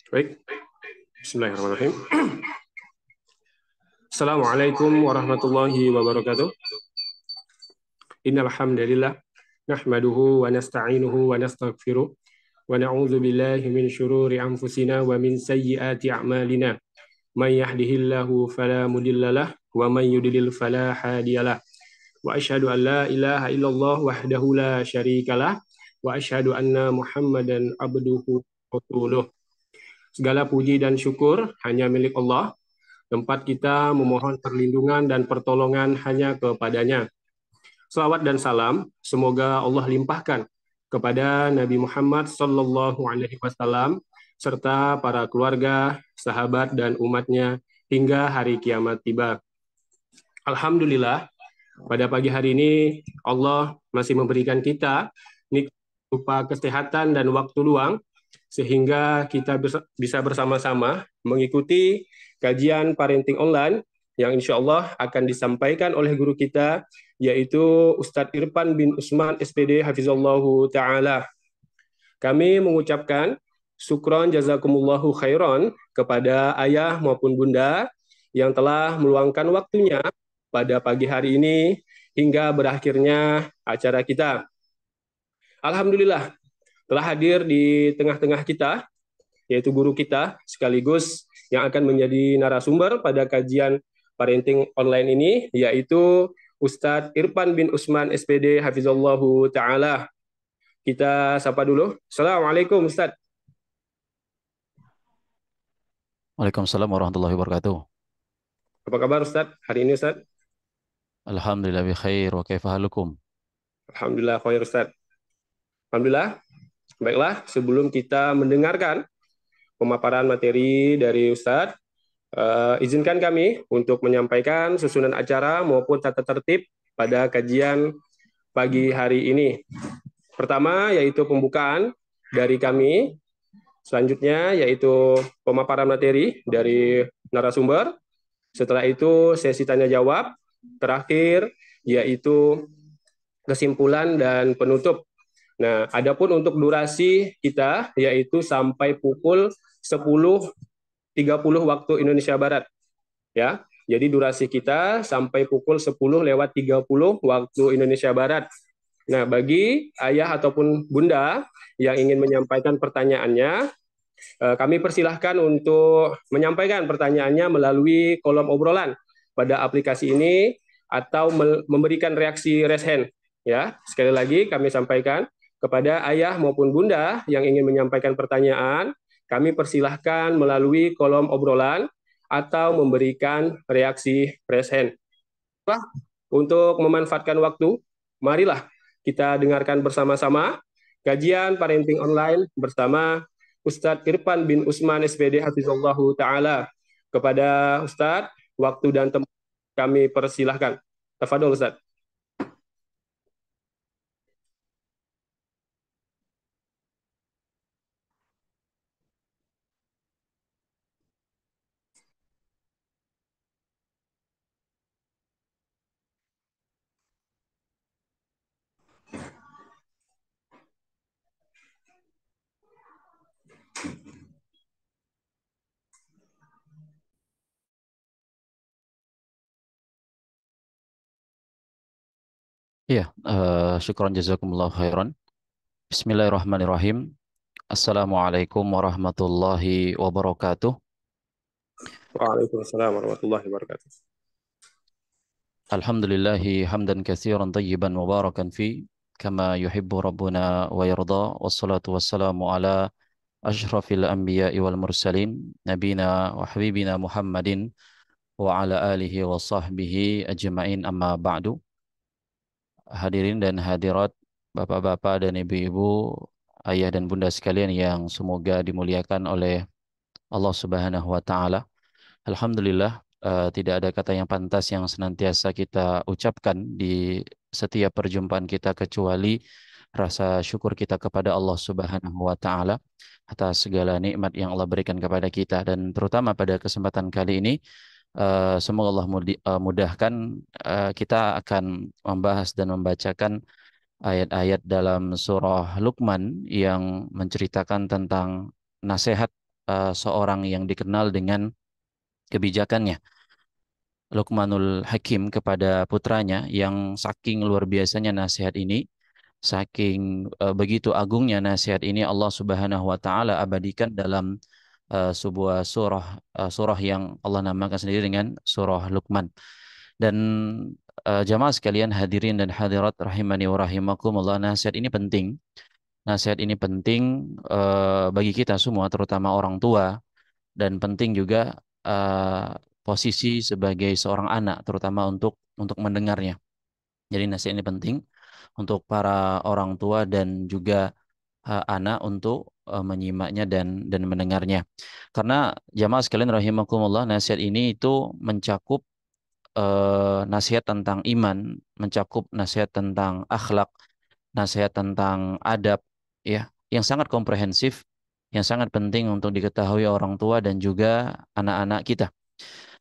Baik, bismillahirrahmanirrahim. Assalamualaikum warahmatullahi wabarakatuh. Innal hamdalillah nahmaduhu wa nasta'inuhu wa nastaghfiruh wa na'udzu billahi min syururi anfusina wa min sayyiati a'malina. May yahdihillahu fala mudhillalah wa may yudlil fala hadiyalah. Wa asyhadu an la ilaha illallah wahdahu la syarikalah wa asyhadu anna Muhammadan abduhu wa rasuluh. Segala puji dan syukur hanya milik Allah. Tempat kita memohon perlindungan dan pertolongan hanya kepadanya. Salawat dan salam semoga Allah limpahkan kepada Nabi Muhammad Sallallahu Alaihi Wasallam serta para keluarga, sahabat dan umatnya hingga hari kiamat tiba. Alhamdulillah, pada pagi hari ini Allah masih memberikan kita nikmat berupa kesehatan dan waktu luang sehingga kita bisa bersama-sama mengikuti kajian parenting online yang insya Allah akan disampaikan oleh guru kita, yaitu Ustadz Irfan bin Usman SPD Hafizallahu Ta'ala. Kami mengucapkan syukron jazakumullahu khairan kepada ayah maupun bunda yang telah meluangkan waktunya pada pagi hari ini hingga berakhirnya acara kita. Alhamdulillah, telah hadir di tengah-tengah kita, yaitu guru kita, sekaligus yang akan menjadi narasumber pada kajian parenting online ini, yaitu Ustadz Irfan bin Usman SPD Hafizallahu Ta'ala. Kita sapa dulu. Assalamualaikum Ustadz. Waalaikumsalam warahmatullahi wabarakatuh. Apa kabar Ustadz hari ini Ustadz? Alhamdulillah bi khair wa kaifa halukum? Alhamdulillah khair Ustadz. Alhamdulillah. Baiklah, sebelum kita mendengarkan pemaparan materi dari Ustadz, izinkan kami untuk menyampaikan susunan acara maupun tata tertib pada kajian pagi hari ini. Pertama yaitu pembukaan dari kami, selanjutnya yaitu pemaparan materi dari narasumber, setelah itu sesi tanya jawab, terakhir yaitu kesimpulan dan penutup. Nah, adapun untuk durasi kita yaitu sampai pukul 10.30 waktu Indonesia Barat. Ya. Jadi durasi kita sampai pukul 10:30 waktu Indonesia Barat. Nah, bagi ayah ataupun bunda yang ingin menyampaikan pertanyaannya, kami persilahkan untuk menyampaikan pertanyaannya melalui kolom obrolan pada aplikasi ini atau memberikan reaksi raise hand. Ya, sekali lagi kami sampaikan kepada ayah maupun bunda yang ingin menyampaikan pertanyaan, kami persilahkan melalui kolom obrolan atau memberikan reaksi raise hand. Untuk memanfaatkan waktu, marilah kita dengarkan bersama-sama kajian parenting online bersama Ustadz Irfan bin Usman SPD Hafizallahu Ta'ala. Kepada Ustadz, waktu dan tempat kami persilahkan. Tafadhol Ustadz. Iya, syukran jazakumullah khairan. Bismillahirrahmanirrahim. Assalamualaikum warahmatullahi wabarakatuh. Waalaikumsalam warahmatullahi wabarakatuh. Alhamdulillahi hamdan katsiran tayyiban mubarakan fi kama yuhibbu rabbuna wa yarda, wassalatu wassalamu ala asyrafil anbiya'i wal mursalin nabina wa habibina Muhammadin wa ala alihi wa sahbihi ajma'in, amma ba'du. Hadirin dan hadirat, bapak-bapak dan ibu-ibu, ayah dan bunda sekalian yang semoga dimuliakan oleh Allah Subhanahu wa taala. Alhamdulillah, tidak ada kata yang pantas yang senantiasa kita ucapkan di setiap perjumpaan kita kecuali rasa syukur kita kepada Allah Subhanahu wa taala atas segala nikmat yang Allah berikan kepada kita, dan terutama pada kesempatan kali ini semoga Allah mudahkan, kita akan membahas dan membacakan ayat-ayat dalam surah Luqman yang menceritakan tentang nasihat seorang yang dikenal dengan kebijakannya, Luqmanul Hakim, kepada putranya, yang saking luar biasanya nasihat ini, saking begitu agungnya nasihat ini, Allah Subhanahu wa taala abadikan dalam sebuah surah yang Allah namakan sendiri dengan surah Luqman. Dan jamaah sekalian, hadirin dan hadirat rahimani wa rahimakumullah, nasihat ini penting. Nasihat ini penting bagi kita semua, terutama orang tua, dan penting juga posisi sebagai seorang anak, terutama untuk mendengarnya. Jadi nasihat ini penting untuk para orang tua dan juga anak untuk menyimaknya dan mendengarnya. Karena jamaah sekalian rahimakumullah, nasihat ini itu mencakup nasihat tentang iman, mencakup nasihat tentang akhlak, nasihat tentang adab, ya, yang sangat komprehensif, yang sangat penting untuk diketahui orang tua dan juga anak-anak kita.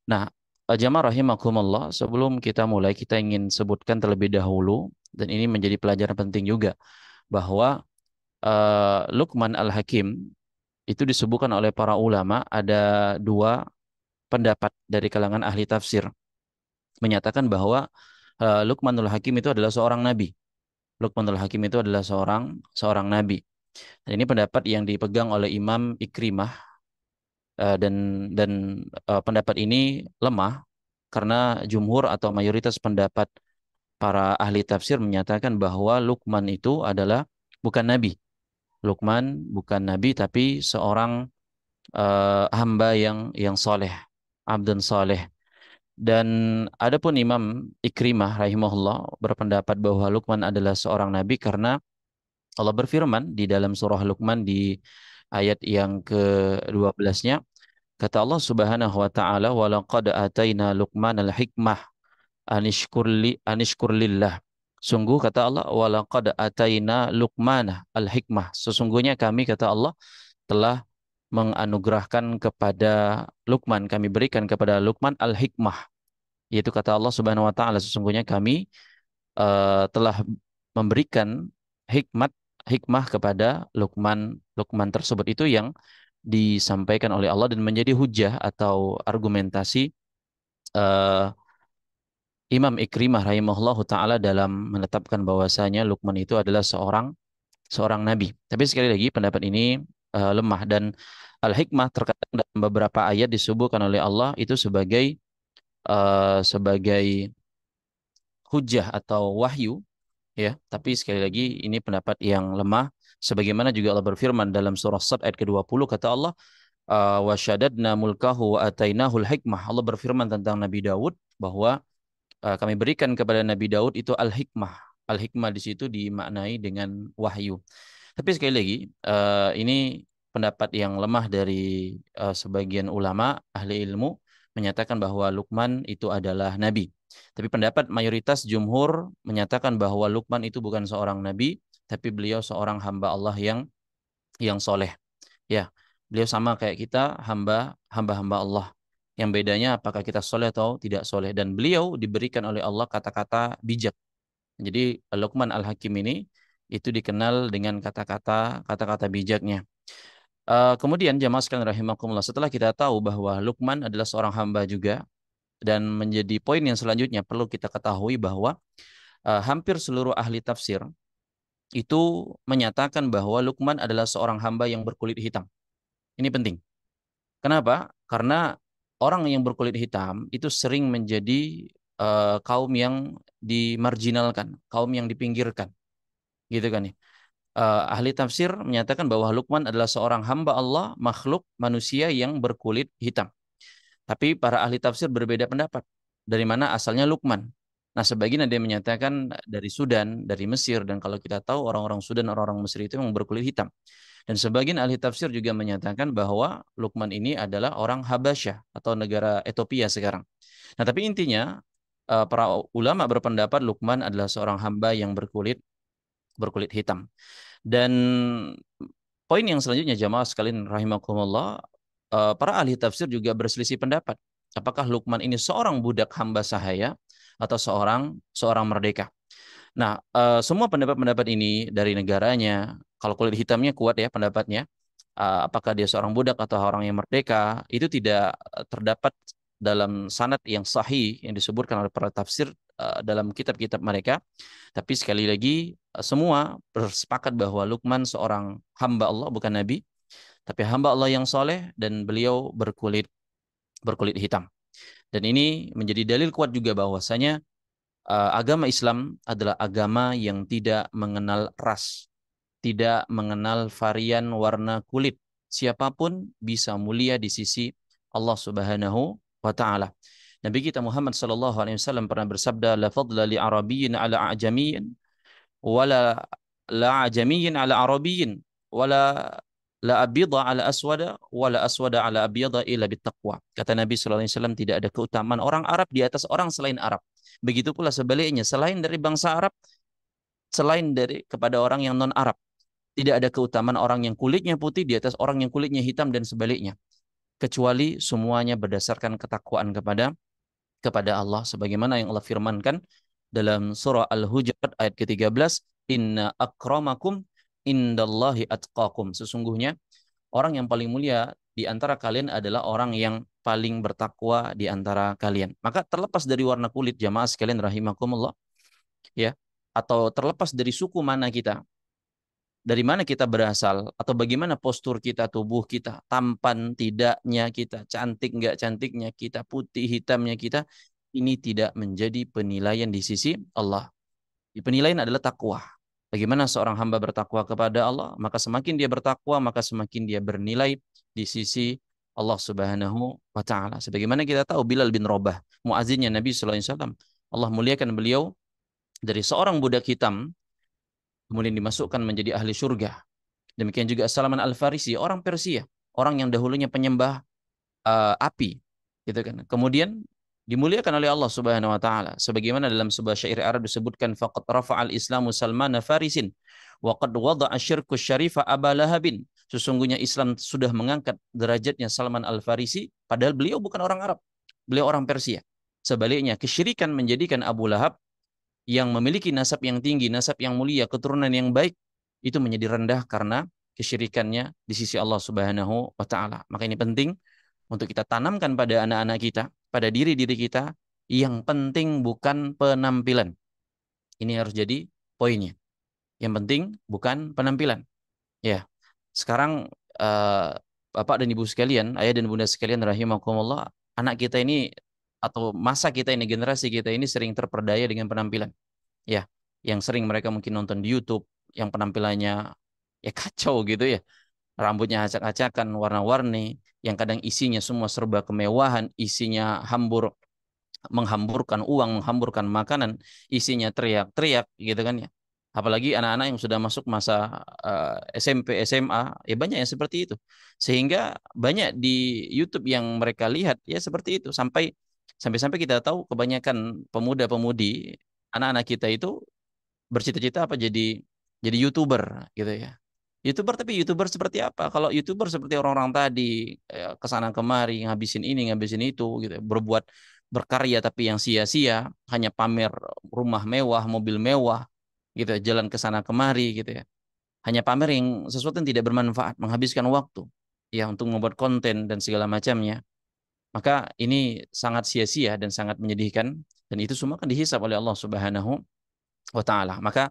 Nah, jamaah rahimakumullah, sebelum kita mulai, kita ingin sebutkan terlebih dahulu, dan ini menjadi pelajaran penting juga, bahwa Luqman Al-Hakim itu disebutkan oleh para ulama, ada dua pendapat dari kalangan ahli tafsir menyatakan bahwa Luqmanul Hakim itu adalah seorang nabi. Luqmanul Hakim itu adalah seorang seorang nabi. Dan ini pendapat yang dipegang oleh Imam Ikrimah, dan pendapat ini lemah karena jumhur atau mayoritas pendapat para ahli tafsir menyatakan bahwa Luqman itu adalah bukan nabi. Luqman bukan nabi, tapi seorang hamba yang soleh, abdun soleh. Dan adapun Imam Ikrimah rahimahullah berpendapat bahwa Luqman adalah seorang nabi karena Allah berfirman di dalam surah Luqman di ayat yang ke-12-nya, kata Allah Subhanahu wa taala, "Wa laqad ataina Luqmanal hikmah anishkur lillah." Sungguh kata Allah, "Wa laqad ataina Luqmana al-hikmah." Sesungguhnya kami, kata Allah, telah menganugerahkan kepada Luqman, kami berikan kepada Luqman al-hikmah, yaitu kata Allah Subhanahu wa taala, sesungguhnya kami telah memberikan hikmat hikmah kepada Luqman. Luqman tersebut itu yang disampaikan oleh Allah dan menjadi hujah atau argumentasi eh, Imam Ikrimah rahimahullahu taala dalam menetapkan bahwasanya Luqman itu adalah seorang seorang nabi. Tapi sekali lagi pendapat ini lemah, dan al-hikmah terkadang dalam beberapa ayat disebutkan oleh Allah itu sebagai hujah atau wahyu, ya. Tapi sekali lagi ini pendapat yang lemah, sebagaimana juga Allah berfirman dalam surah Sad ayat ke-20, kata Allah, wa syadadna mulkahu wa atainahul hikmah. Allah berfirman tentang Nabi Daud bahwa kami berikan kepada Nabi Daud itu al-hikmah. Al-hikmah di situ dimaknai dengan wahyu. Tapi sekali lagi, ini pendapat yang lemah dari sebagian ulama ahli ilmu menyatakan bahwa Luqman itu adalah nabi. Tapi pendapat mayoritas jumhur menyatakan bahwa Luqman itu bukan seorang nabi, tapi beliau seorang hamba Allah yang soleh. Ya, beliau sama kayak kita, hamba-hamba Allah. Yang bedanya apakah kita soleh atau tidak soleh. Dan beliau diberikan oleh Allah kata-kata bijak. Jadi Luqman Al-Hakim ini itu dikenal dengan kata-kata bijaknya. Kemudian jamaah sekalian rahimakumullah, setelah kita tahu bahwa Luqman adalah seorang hamba juga, dan menjadi poin yang selanjutnya perlu kita ketahui bahwa hampir seluruh ahli tafsir itu menyatakan bahwa Luqman adalah seorang hamba yang berkulit hitam. Ini penting. Kenapa? Karena orang yang berkulit hitam itu sering menjadi kaum yang dimarginalkan, kaum yang dipinggirkan, gitu kan ya. Ahli tafsir menyatakan bahwa Luqman adalah seorang hamba Allah, makhluk manusia yang berkulit hitam. Tapi para ahli tafsir berbeda pendapat. Dari mana asalnya Luqman? Nah, sebagian ada yang menyatakan dari Sudan, dari Mesir, dan kalau kita tahu orang-orang Sudan, orang-orang Mesir itu memang berkulit hitam. Dan sebagian ahli tafsir juga menyatakan bahwa Luqman ini adalah orang Habasyah atau negara Ethiopia sekarang. Nah, tapi intinya para ulama berpendapat Luqman adalah seorang hamba yang berkulit hitam. Dan poin yang selanjutnya jamaah sekalian rahimakumullah, para ahli tafsir juga berselisih pendapat. Apakah Luqman ini seorang budak hamba sahaya atau seorang seorang merdeka? Nah, semua pendapat-pendapat ini dari negaranya, kalau kulit hitamnya kuat ya pendapatnya, apakah dia seorang budak atau orang yang merdeka, itu tidak terdapat dalam sanad yang sahih yang disebutkan oleh para tafsir dalam kitab-kitab mereka. Tapi sekali lagi semua bersepakat bahwa Luqman seorang hamba Allah, bukan nabi, tapi hamba Allah yang soleh, dan beliau berkulit hitam. Dan ini menjadi dalil kuat juga bahwasanya agama Islam adalah agama yang tidak mengenal ras, tidak mengenal varian warna kulit. Siapapun bisa mulia di sisi Allah Subhanahu wa taala. Nabi kita Muhammad sallallahu alaihi wasallam pernah bersabda, la fadla li arabiyyin ala a'jamiyyin wala la a'jamiyyin ala arabiyyin wala la abyada ala aswada wala aswada ala abyada illa bittaqwa. Kata Nabi sallallahu alaihi wasallam, tidak ada keutamaan orang Arab di atas orang selain Arab. Begitu pula sebaliknya, selain dari bangsa Arab, selain dari kepada orang yang non Arab. Tidak ada keutamaan orang yang kulitnya putih di atas orang yang kulitnya hitam dan sebaliknya. Kecuali semuanya berdasarkan ketakwaan kepada Allah. Sebagaimana yang Allah firmankan dalam surah Al-Hujurat ayat ke-13. Inna akramakum indallahi atqakum. Sesungguhnya orang yang paling mulia di antara kalian adalah orang yang paling bertakwa di antara kalian. Maka terlepas dari warna kulit, jamaah sekalian rahimakumullah, ya, atau terlepas dari suku mana kita, dari mana kita berasal, atau bagaimana postur kita, tubuh kita, tampan tidaknya kita, cantik nggak cantiknya kita, putih hitamnya kita, ini tidak menjadi penilaian di sisi Allah. Penilaian adalah takwa. Bagaimana seorang hamba bertakwa kepada Allah, maka semakin dia bertakwa, maka semakin dia bernilai di sisi Allah Subhanahu wa taala. Sebagaimana kita tahu Bilal bin Rabah, muazzinnya Nabi sallallahu alaihi wasallam, Allah muliakan beliau dari seorang budak hitam kemudian dimasukkan menjadi ahli surga. Demikian juga Salman Al-Farisi, orang Persia, orang yang dahulunya penyembah api, gitu kan. Kemudian dimuliakan oleh Allah Subhanahu wa taala. Sebagaimana dalam sebuah syair Arab disebutkan, faqad rafa'al Islamu Salman Farisin wa qad wada'a syirku syarifa Aba Lahabin. Sesungguhnya Islam sudah mengangkat derajatnya Salman Al-Farisi, padahal beliau bukan orang Arab. Beliau orang Persia. Sebaliknya, kesyirikan menjadikan Abu Lahab yang memiliki nasab yang tinggi, nasab yang mulia, keturunan yang baik, itu menjadi rendah karena kesyirikannya di sisi Allah Subhanahu wa taala. Maka ini penting untuk kita tanamkan pada anak-anak kita, pada diri-diri kita, yang penting bukan penampilan. Ini harus jadi poinnya. Yang penting bukan penampilan. Ya. Sekarang Bapak dan Ibu sekalian, ayah dan bunda sekalian rahimakumullah, anak kita ini atau masa kita ini, generasi kita ini sering terperdaya dengan penampilan. Ya, yang sering mereka mungkin nonton di YouTube yang penampilannya ya kacau gitu ya. Rambutnya acak-acakan, warna-warni, yang kadang isinya semua serba kemewahan, isinya menghamburkan uang, menghamburkan makanan, isinya teriak-teriak gitu kan ya. Apalagi anak-anak yang sudah masuk masa SMP, SMA, ya banyak yang seperti itu. Sehingga banyak di YouTube yang mereka lihat ya seperti itu, sampai-sampai kita tahu kebanyakan pemuda-pemudi, anak-anak kita itu bercita-cita apa, jadi YouTuber gitu ya. YouTuber, tapi YouTuber seperti apa? Kalau YouTuber seperti orang-orang tadi, ke sana kemari, ngabisin ini, ngabisin itu gitu, berkarya tapi yang sia-sia, hanya pamer rumah mewah, mobil mewah gitu, jalan ke sana kemari gitu ya. Hanya pamer yang sesuatu yang tidak bermanfaat, menghabiskan waktu ya untuk membuat konten dan segala macamnya. Maka ini sangat sia-sia dan sangat menyedihkan, dan itu semua kan dihisab oleh Allah Subhanahu wa taala. Maka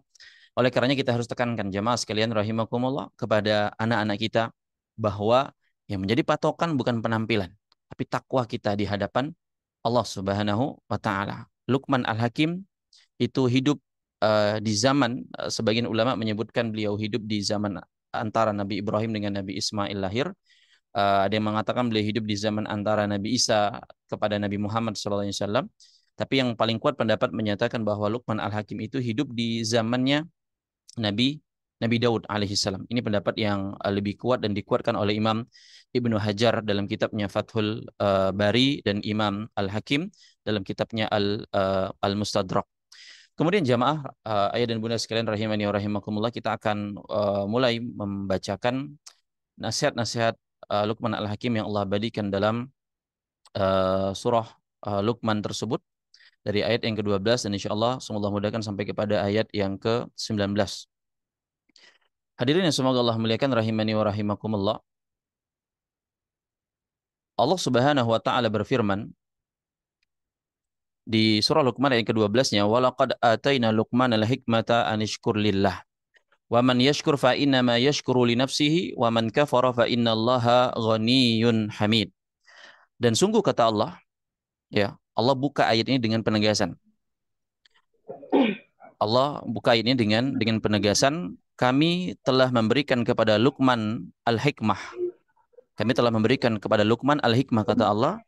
oleh karenanya kita harus tekankan jamaah sekalian rahimakumullah kepada anak-anak kita bahwa yang menjadi patokan bukan penampilan, tapi takwa kita di hadapan Allah Subhanahu wa taala. Luqman Al-Hakim itu hidup di zaman, sebagian ulama menyebutkan beliau hidup di zaman antara Nabi Ibrahim dengan Nabi Ismail lahir. Ada yang mengatakan beliau hidup di zaman antara Nabi Isa kepada Nabi Muhammad SAW. Tapi yang paling kuat pendapat menyatakan bahwa Luqman Al-Hakim itu hidup di zamannya Nabi Nabi Daud alaihissalam. Ini pendapat yang lebih kuat dan dikuatkan oleh Imam Ibnu Hajar dalam kitabnya Fathul Bari dan Imam Al-Hakim dalam kitabnya Al-Mustadrak. Kemudian jamaah, ayah dan bunda sekalian rahimani wa rahimakumullah, kita akan mulai membacakan nasihat-nasihat Luqman Al-Hakim yang Allah abadikan dalam surah Luqman tersebut, dari ayat yang ke-12 dan insyaallah semoga mudahkan sampai kepada ayat yang ke-19. Hadirin yang semoga Allah muliakan rahimani wa rahimakumullah. Allah Subhanahu wa taala berfirman di surah Luqman ayat ke-12-nya, walaqad ataina Luqmanal hikmata anishkur lillah wa man yashkur fa innama yashkuru li nafsihi wa man kafara fa innallaha ghaniyyun hamid. Dan sungguh kata Allah, ya, Allah buka ayat ini dengan penegasan. Allah buka ayat ini dengan penegasan, kami telah memberikan kepada Luqman al-hikmah. Kami telah memberikan kepada Luqman al-hikmah kata Allah,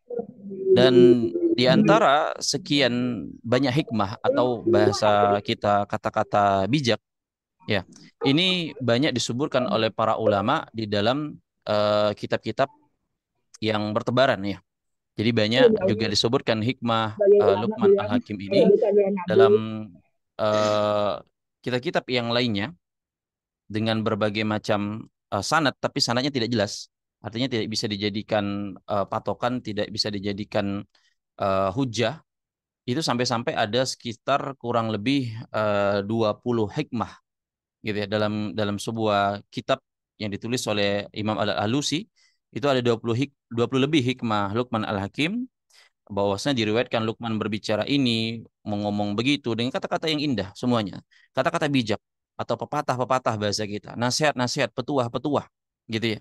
dan di antara sekian banyak hikmah atau bahasa kita kata-kata bijak, ya, ini banyak disuburkan oleh para ulama di dalam kitab-kitab yang bertebaran, ya. Jadi banyak juga disebutkan hikmah Luqman Al-Hakim ini dalam uh, kitab-kitab yang lainnya dengan berbagai macam sanad, tapi sanadnya tidak jelas. Artinya tidak bisa dijadikan patokan, tidak bisa dijadikan hujah. Itu sampai-sampai ada sekitar kurang lebih 20 hikmah gitu ya dalam sebuah kitab yang ditulis oleh Imam Al-Alusi. Itu ada 20 lebih hikmah Luqman Al-Hakim, bahwasanya diriwayatkan Luqman berbicara ini, mengomong begitu dengan kata-kata yang indah semuanya. Kata-kata bijak atau pepatah-pepatah bahasa kita, nasihat-nasihat, petuah-petuah gitu ya.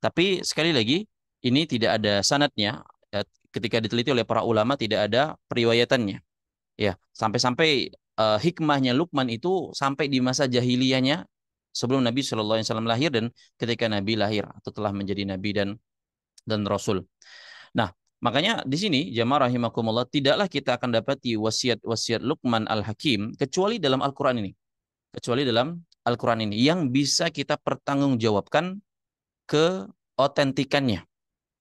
Tapi sekali lagi ini tidak ada sanadnya, ya, ketika diteliti oleh para ulama tidak ada periwayatannya. Ya, sampai-sampai hikmahnya Luqman itu sampai di masa jahiliyahnya sebelum Nabi Shallallahu Alaihi Wasallam lahir dan ketika Nabi lahir atau telah menjadi Nabi dan Rasul. Nah, makanya di sini jamaah rahimakumullah, tidaklah kita akan dapati wasiat-wasiat Luqman Al-Hakim kecuali dalam Al-Qur'an ini. Kecuali dalam Al-Qur'an ini yang bisa kita pertanggungjawabkan keotentikannya.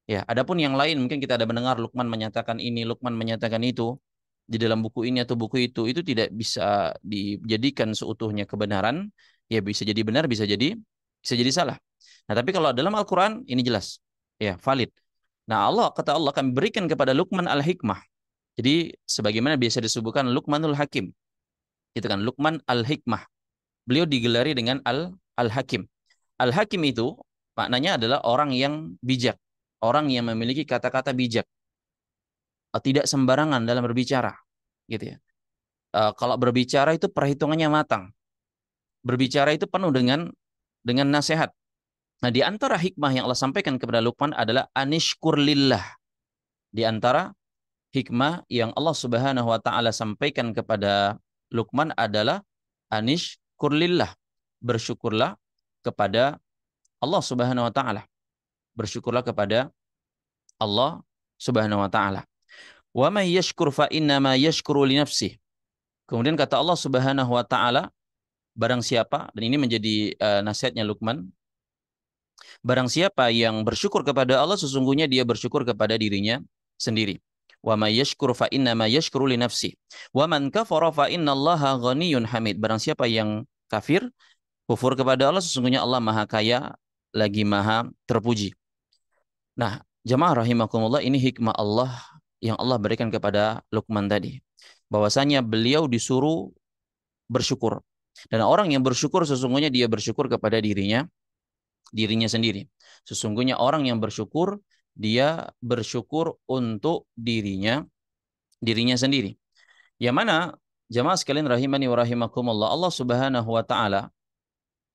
Ya, adapun yang lain mungkin kita ada mendengar Luqman menyatakan ini, Luqman menyatakan itu di dalam buku ini atau buku itu tidak bisa dijadikan seutuhnya kebenaran. Ya, bisa jadi benar, bisa jadi salah. Nah, tapi kalau dalam Al-Qur'an ini jelas. Ya, valid. Nah, kata Allah, kami berikan kepada Luqman al-hikmah. Jadi sebagaimana biasa disebutkan Luqmanul Hakim. Itu kan Luqman al-hikmah. Beliau digelari dengan al-Hakim. Al-Hakim itu maknanya adalah orang yang bijak, orang yang memiliki kata-kata bijak, tidak sembarangan dalam berbicara, gitu ya. Kalau berbicara itu perhitungannya matang, berbicara itu penuh dengan nasihat. Nah, di antara hikmah yang Allah sampaikan kepada Luqman adalah anishkur lillah. Di antara hikmah yang Allah Subhanahu wa taala sampaikan kepada Luqman adalah anishkur lillah. Bersyukurlah kepada Allah Subhanahu wa taala. Bersyukurlah kepada Allah Subhanahu wa taala. Wa may yashkur fa innama yashkuru li nafsihi. Kemudian kata Allah Subhanahu wa taala, barang siapa, dan ini menjadi nasihatnya Luqman, barang siapa yang bersyukur kepada Allah, sesungguhnya dia bersyukur kepada dirinya sendiri. Wa may yashkur fa innama yashkuru li nafsihi. Wa man kafara fa innallaha ghaniyyun hamid. Barang siapa yang kafir, kufur kepada Allah, sesungguhnya Allah Maha Kaya lagi Maha terpuji. Nah, jamaah rahimakumullah, ini hikmah Allah yang Allah berikan kepada Luqman tadi. Bahwasanya beliau disuruh bersyukur. Dan orang yang bersyukur sesungguhnya dia bersyukur kepada dirinya sendiri. Sesungguhnya orang yang bersyukur dia bersyukur untuk dirinya sendiri. Yang mana jamaah sekalian rahimani wa rahimakumullah, Allah Subhanahu wa taala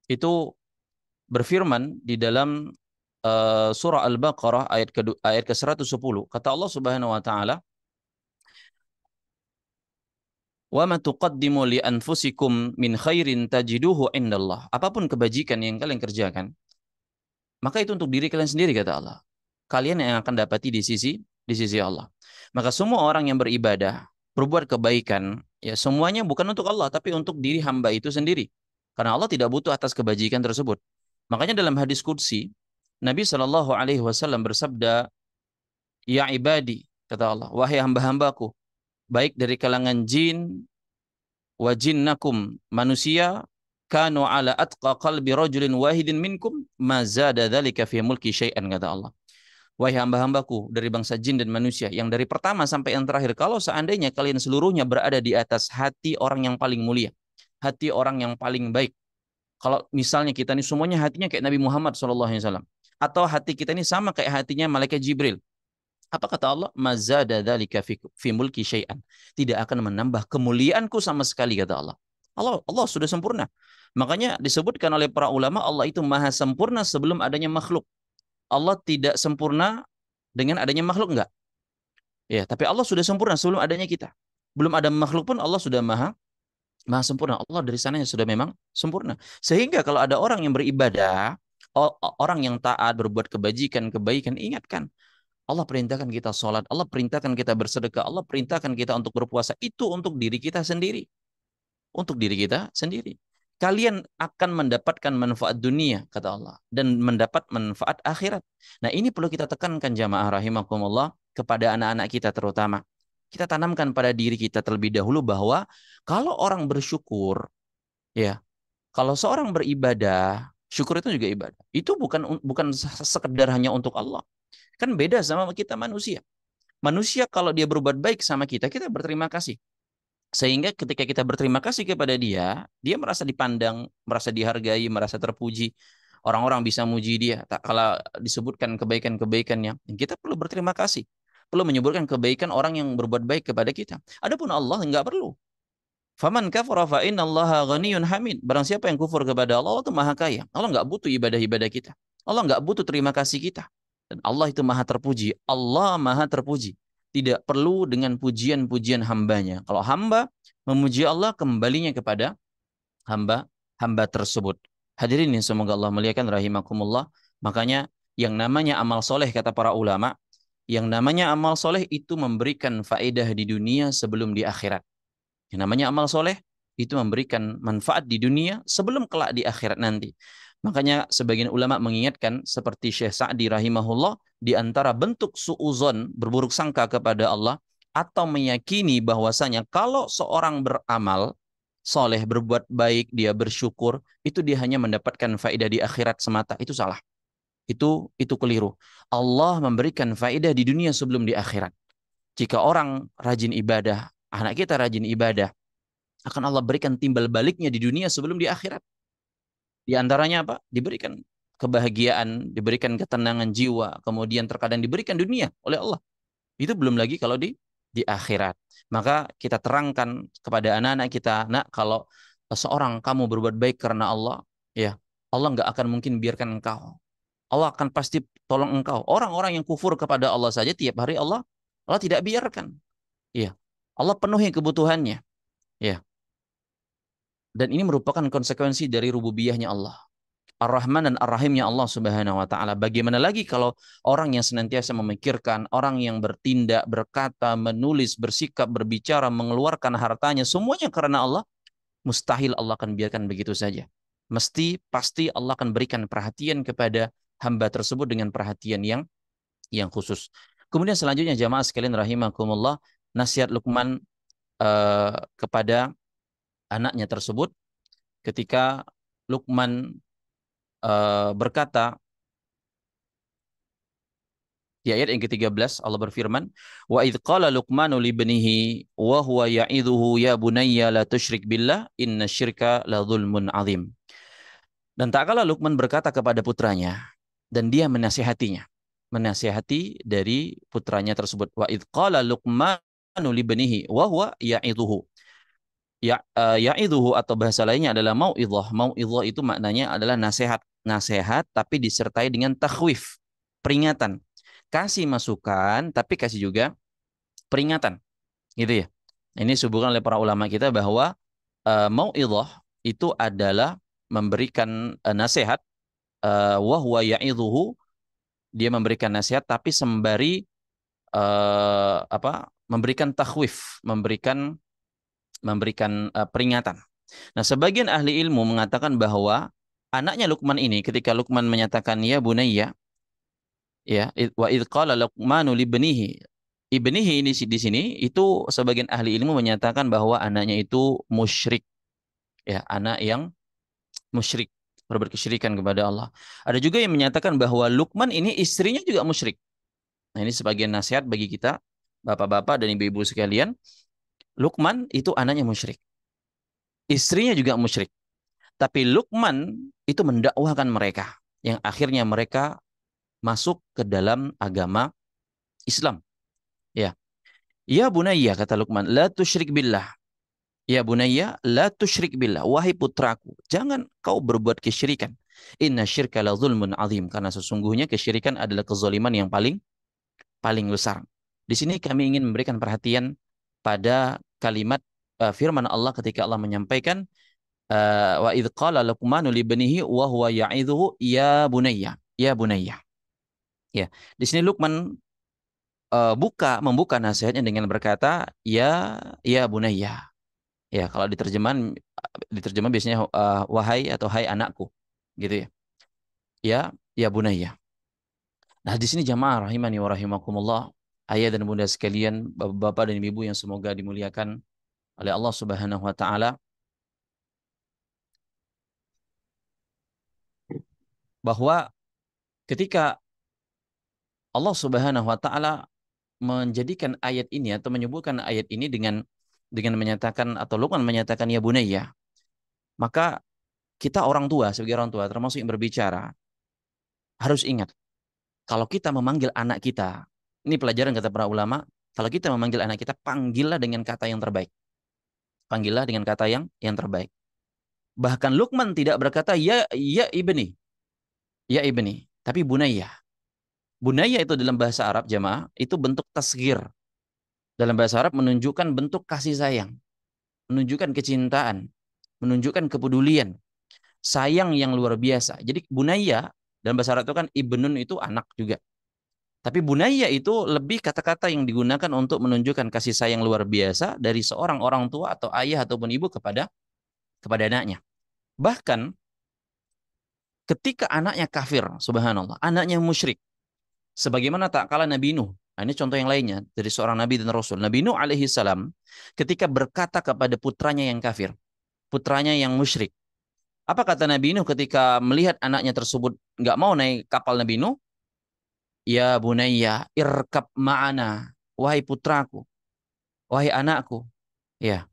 itu berfirman di dalam surah Al-Baqarah ayat ke-110. Kata Allah Subhanahu wa taala, "Wa ma tuqaddimu li anfusikum min khairin tajiduhu indallah." Apapun kebajikan yang kalian kerjakan, maka itu untuk diri kalian sendiri kata Allah. Kalian yang akan dapati di sisi Allah. Maka semua orang yang beribadah, berbuat kebaikan, ya semuanya bukan untuk Allah tapi untuk diri hamba itu sendiri. Karena Allah tidak butuh atas kebajikan tersebut. Makanya dalam hadis qudsi, Nabi Shallallahu alaihi wasallam bersabda, "Ya ibadi," kata Allah, "wahai hamba-hambaku, baik dari kalangan jin wa jinnakum, manusia, kanu ala atqa qalbi rajulin wahidin minkum ma zada dzalika fi mulki syai'an," kata Allah. Wahai hamba-hambaku dari bangsa jin dan manusia, yang dari pertama sampai yang terakhir, kalau seandainya kalian seluruhnya berada di atas hati orang yang paling mulia, hati orang yang paling baik. Kalau misalnya kita ini semuanya hatinya kayak Nabi Muhammad SAW, atau hati kita ini sama kayak hatinya malaikat Jibril, Apa kata Allah? Mazada dzalika fi mulki syai'an. Tidak akan menambah kemuliaanku sama sekali, kata Allah. Allah sudah sempurna. Makanya disebutkan oleh para ulama Allah itu maha sempurna sebelum adanya makhluk. Allah tidak sempurna dengan adanya makhluk, enggak. Ya, tapi Allah sudah sempurna sebelum adanya kita. Belum ada makhluk pun Allah sudah maha sempurna. Allah dari sananya sudah memang sempurna. Sehingga kalau ada orang yang beribadah, orang yang taat, berbuat kebaikan, ingatkan. Allah perintahkan kita sholat, Allah perintahkan kita bersedekah, Allah perintahkan kita untuk berpuasa. Itu untuk diri kita sendiri. Untuk diri kita sendiri. Kalian akan mendapatkan manfaat dunia, kata Allah. Dan mendapat manfaat akhirat. Nah, ini perlu kita tekankan jamaah rahimakumullah kepada anak-anak kita terutama. Kita tanamkan pada diri kita terlebih dahulu bahwa kalau orang bersyukur, ya, kalau seorang beribadah, syukur itu juga ibadah. Itu bukan sekedar hanya untuk Allah. Kan beda sama kita manusia. Manusia kalau dia berbuat baik sama kita, kita berterima kasih. Sehingga ketika kita berterima kasih kepada dia, dia merasa dipandang, merasa dihargai, merasa terpuji. Orang-orang bisa muji dia. Tak kala disebutkan kebaikan-kebaikannya, kita perlu berterima kasih. Perlu menyebutkan kebaikan orang yang berbuat baik kepada kita. Adapun Allah enggak perlu. Faman kafara fa innallaha ghaniyyun hamid. Barang siapa yang kufur kepada Allah, Allah itu maha kaya. Allah enggak butuh ibadah-ibadah kita. Allah enggak butuh terima kasih kita. Dan Allah itu maha terpuji. Allah maha terpuji. Tidak perlu dengan pujian-pujian hambanya. Kalau hamba memuji Allah, kembalinya kepada hamba tersebut. Hadirin yang semoga Allah muliakan rahimakumullah. Makanya yang namanya amal soleh, kata para ulama, yang namanya amal soleh itu memberikan faedah di dunia sebelum di akhirat. Yang namanya amal soleh itu memberikan manfaat di dunia sebelum kelak di akhirat nanti. Makanya sebagian ulama mengingatkan seperti Syekh Sa'di rahimahullah, di antara bentuk su'uzon, berburuk sangka kepada Allah, atau meyakini bahwasanya kalau seorang beramal soleh, berbuat baik, dia bersyukur, itu dia hanya mendapatkan faedah di akhirat semata. Itu salah. Itu keliru. Allah memberikan faedah di dunia sebelum di akhirat. Jika orang rajin ibadah, anak kita rajin ibadah, akan Allah berikan timbal baliknya di dunia sebelum di akhirat. Di antaranya apa? Diberikan kebahagiaan, diberikan ketenangan jiwa, kemudian terkadang diberikan dunia oleh Allah. Itu belum lagi kalau di akhirat. Maka kita terangkan kepada anak-anak kita, nak, kalau seorang kamu berbuat baik karena Allah, ya, Allah nggak akan mungkin biarkan engkau. Allah akan pasti tolong engkau. Orang-orang yang kufur kepada Allah saja tiap hari Allah tidak biarkan. Ya. Allah penuhi kebutuhannya. Ya. Dan ini merupakan konsekuensi dari rububiyahnya Allah. Ar-Rahman dan Ar-Rahimnya Allah Subhanahu wa taala. Bagaimana lagi kalau orang yang senantiasa memikirkan, orang yang bertindak, berkata, menulis, bersikap, berbicara, mengeluarkan hartanya semuanya karena Allah, mustahil Allah akan biarkan begitu saja. Pasti Allah akan berikan perhatian kepada hamba tersebut dengan perhatian yang khusus. Kemudian selanjutnya jamaah sekalian rahimakumullah, nasihat Luqman kepada anaknya tersebut ketika Luqman berkata di ayat yang ke-13, Allah berfirman, wa idz qala Luqmanu li ibnihi wa huwa ya'idhuhu ya bunayya la tusyrik billah innasyirka la dzulmun adzim. Dan tak kala Luqman berkata kepada putranya dan dia menasihati dari putranya tersebut, wa idz qala Luqmanu li ibnihi wa huwa ya'idhuhu. Ya'idhuhu atau bahasa lainnya adalah mau'idhah. Mau'idhah itu maknanya adalah nasihat tapi disertai dengan takhwif, peringatan. Kasih masukan tapi kasih juga peringatan. Gitu ya. Ini disebutkan oleh para ulama kita bahwa mau'idhah itu adalah memberikan nasihat, wa huwa ya'idhuhu, dia memberikan nasihat tapi sembari memberikan takhwif, memberikan peringatan. Nah, sebagian ahli ilmu mengatakan bahwa anaknya Luqman ini ketika Luqman menyatakan ya bunayya, ya, wa idz qala Luqmanu li ibnihi ini di sini itu sebagian ahli ilmu menyatakan bahwa anaknya itu musyrik. Ya, anak yang musyrik, berbuat kesyirikan kepada Allah. Ada juga yang menyatakan bahwa Luqman ini istrinya juga musyrik. Nah, ini sebagian nasihat bagi kita bapak-bapak dan ibu-ibu sekalian. Luqman itu anaknya musyrik. Istrinya juga musyrik. Tapi Luqman itu mendakwahkan mereka. Yang akhirnya mereka masuk ke dalam agama Islam. Ya. Ya bunayya kata Luqman, la tusyrik billah. Ya bunayya, la tusyrik billah. Wahai putraku, jangan kau berbuat kesyirikan. Inna syirka la zulmun azim. Karena sesungguhnya kesyirikan adalah kezaliman yang paling paling besar. Di sini kami ingin memberikan perhatian pada kalimat firman Allah ketika Allah menyampaikan wa idz qala Luqmanu li banihi wa huwa ya'idhuhu ya bunayya. Ya bunayya. Ya. Di sini Luqman membuka nasihatnya dengan berkata ya bunayya. Ya, kalau diterjemah biasanya wahai atau hai anakku. Gitu ya. Ya bunayya. Nah, di sini jamaah rahimani wa rahimakumullah, ayah dan bunda sekalian, bapak dan ibu yang semoga dimuliakan oleh Allah Subhanahu wa taala, bahwa ketika Allah Subhanahu wa taala menjadikan ayat ini atau menyebutkan ayat ini dengan menyatakan atau Luqman menyatakan ya bunayya, maka kita orang tua sebagai orang tua termasuk yang berbicara harus ingat kalau kita memanggil anak kita, ini pelajaran kata para ulama, kalau kita memanggil anak kita panggillah dengan kata yang terbaik. Panggillah dengan kata yang terbaik. Bahkan Luqman tidak berkata ya ibni, tapi bunayya. Bunayya itu dalam bahasa Arab jamaah itu bentuk tasghir. Dalam bahasa Arab menunjukkan bentuk kasih sayang, menunjukkan kecintaan, menunjukkan kepedulian, sayang yang luar biasa. Jadi bunayya dalam bahasa Arab itu kan ibnun itu anak juga. Tapi bunayya itu lebih kata-kata yang digunakan untuk menunjukkan kasih sayang luar biasa dari seorang orang tua atau ayah ataupun ibu kepada anaknya. Bahkan ketika anaknya kafir, subhanallah, anaknya musyrik, sebagaimana tak kala Nabi Nuh. Nah, ini contoh yang lainnya dari seorang Nabi dan Rasul. Nabi Nuh alaihi salam ketika berkata kepada putranya yang kafir, putranya yang musyrik. Apa kata Nabi Nuh ketika melihat anaknya tersebut nggak mau naik kapal Nabi Nuh? Ya bunayya, irkab ma'ana. Wahai putraku, wahai anakku. Ya.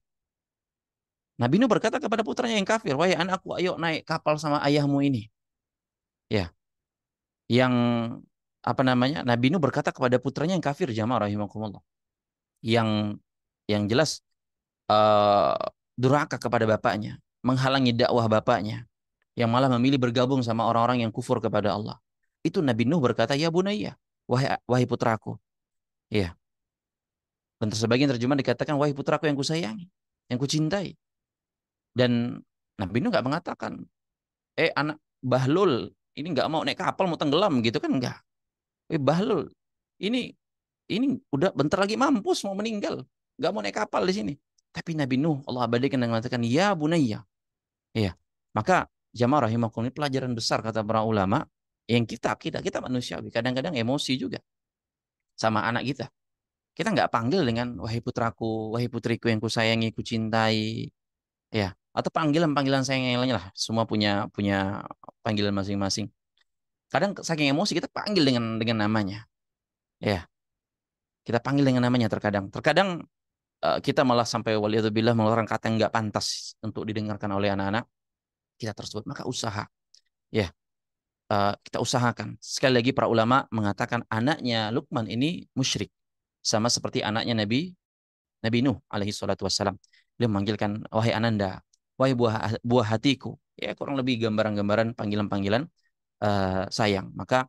Nabi Nuh berkata kepada putranya yang kafir, wahai anakku, ayo naik kapal sama ayahmu ini. Ya. Yang apa namanya? Nabi Nuh berkata kepada putranya yang kafir, jamaah rahimakumullah. Yang jelas uh, durhaka kepada bapaknya, menghalangi dakwah bapaknya, yang malah memilih bergabung sama orang-orang yang kufur kepada Allah. Itu Nabi Nuh berkata, ya bunayya, wahai putraku. Ya. Dan sebagian terjemahan dikatakan, wahai putraku yang kusayangi, yang kucintai. Dan Nabi Nuh nggak mengatakan, anak Bahlul, ini nggak mau naik kapal, mau tenggelam gitu kan enggak. Bahlul, ini udah bentar lagi mampus mau meninggal, nggak mau naik kapal di sini. Tapi Nabi Nuh Allah abadikan dengan mengatakan ya bunayya. Iya. Maka jamaah rahimakumullah, ini pelajaran besar kata para ulama yang kita manusiawi kadang-kadang emosi juga sama anak kita. Kita nggak panggil dengan wahai putraku, wahai putriku yang kusayangi, kucintai, ya. Atau panggilan-panggilan sayang yang lainnya lah. Semua punya punya panggilan masing-masing. Kadang saking emosi kita panggil dengan namanya. Ya, kita panggil dengan namanya terkadang. Terkadang kita malah sampai waliyadzubillah mengeluarkan kata yang nggak pantas untuk didengarkan oleh anak-anak kita tersebut. Maka usaha, ya, kita usahakan. Sekali lagi para ulama mengatakan anaknya Luqman ini musyrik, sama seperti anaknya Nabi Nuh alaihi salatu wassalam. Dia memanggilkan wahai ananda, wahai buah hatiku. Ya, kurang lebih gambaran-gambaran panggilan-panggilan sayang. Maka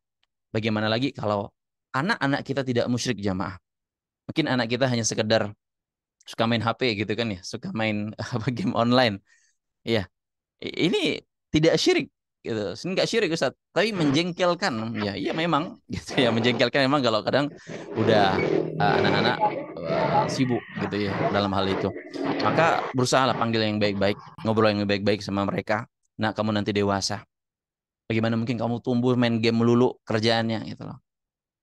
bagaimana lagi kalau anak-anak kita tidak musyrik jamaah? Mungkin anak kita hanya sekedar suka main HP gitu kan ya, suka main game online. Iya, ini tidak syirik gitu. Ini enggak syirik Ustaz, tapi menjengkelkan. Ya, iya memang gitu ya, menjengkelkan memang kalau kadang udah anak-anak sibuk gitu ya dalam hal itu. Maka berusahalah panggil yang baik-baik, ngobrol yang baik-baik sama mereka. Nah, kamu nanti dewasa. Bagaimana mungkin kamu tumbuh main game melulu kerjaannya gitu loh.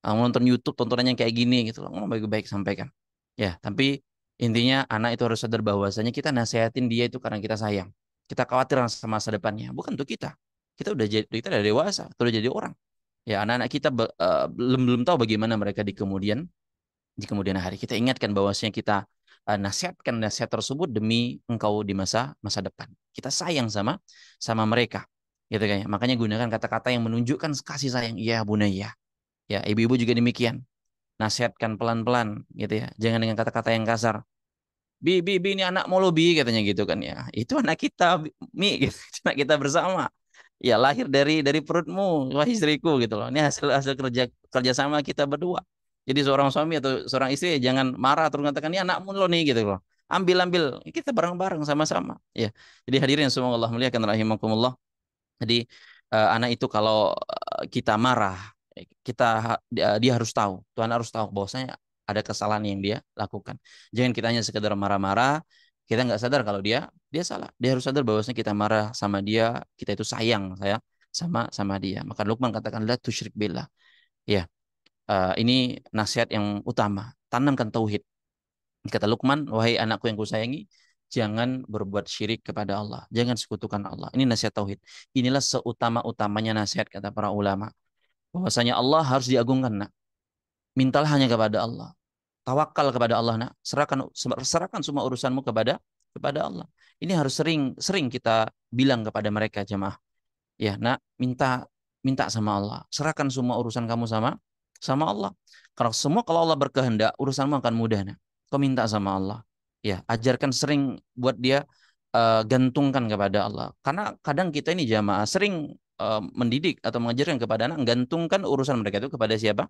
Kamu nonton YouTube tontonannya kayak gini gitu loh. Ngomong baik-baik sampaikan. Ya, tapi intinya anak itu harus sadar bahwasanya kita nasihatin dia itu karena kita sayang. Kita khawatir sama masa depannya, bukan untuk kita. Kita udah dewasa, kita udah jadi orang. Ya, anak-anak kita belum belum tahu bagaimana mereka di kemudian hari. Kita ingatkan bahwasanya kita nasihatkan nasihat tersebut demi engkau di masa masa depan. Kita sayang sama mereka. Gitu kan ya. Makanya gunakan kata-kata yang menunjukkan kasih sayang. Ya bunayya. Ya, ibu-ibu juga demikian. nasihatkan pelan-pelan gitu ya. Jangan dengan kata-kata yang kasar. Bi, ini anak mau lo bi katanya gitu kan ya. Itu anak kita, Mi, gitu. Anak kita bersama. Ya lahir dari perutmu, wahai istriku gitu loh. Ini hasil hasil kerja sama kita berdua. Jadi seorang suami atau seorang istri jangan marah terus mengatakan ini anakmu lo nih gitu loh. Ambil kita bareng-bareng sama-sama. Ya. Jadi hadirin semua Allah muliakan rahimakumullah. Jadi anak itu kalau kita marah, dia harus tahu, Tuhan harus tahu bahwasanya ada kesalahan yang dia lakukan. Jangan kita hanya sekedar marah-marah, kita nggak sadar kalau dia salah. Dia harus sadar bahwasanya kita marah sama dia, kita itu sayang saya sama sama dia. Maka Luqman katakan la tusyrik billah. Ya, ini nasihat yang utama. Tanamkan tauhid. Kata Luqman, wahai anakku yang kusayangi, jangan berbuat syirik kepada Allah. Jangan sekutukan Allah. Ini nasihat tauhid. Inilah seutama-utamanya nasihat kata para ulama. Bahwasanya Allah harus diagungkan, nak. Mintalah hanya kepada Allah. Tawakal kepada Allah, nak. Serahkan semua urusanmu kepada Allah. Ini harus sering kita bilang kepada mereka jemaah. Ya, nak, minta minta sama Allah. Serahkan semua urusan kamu sama Allah. Karena semua kalau Allah berkehendak, urusanmu akan mudah, nak. Kau minta sama Allah. Ya, ajarkan sering buat dia gantungkan kepada Allah. Karena kadang kita ini jamaah sering mendidik atau mengajarkan kepada anak gantungkan urusan mereka itu kepada siapa?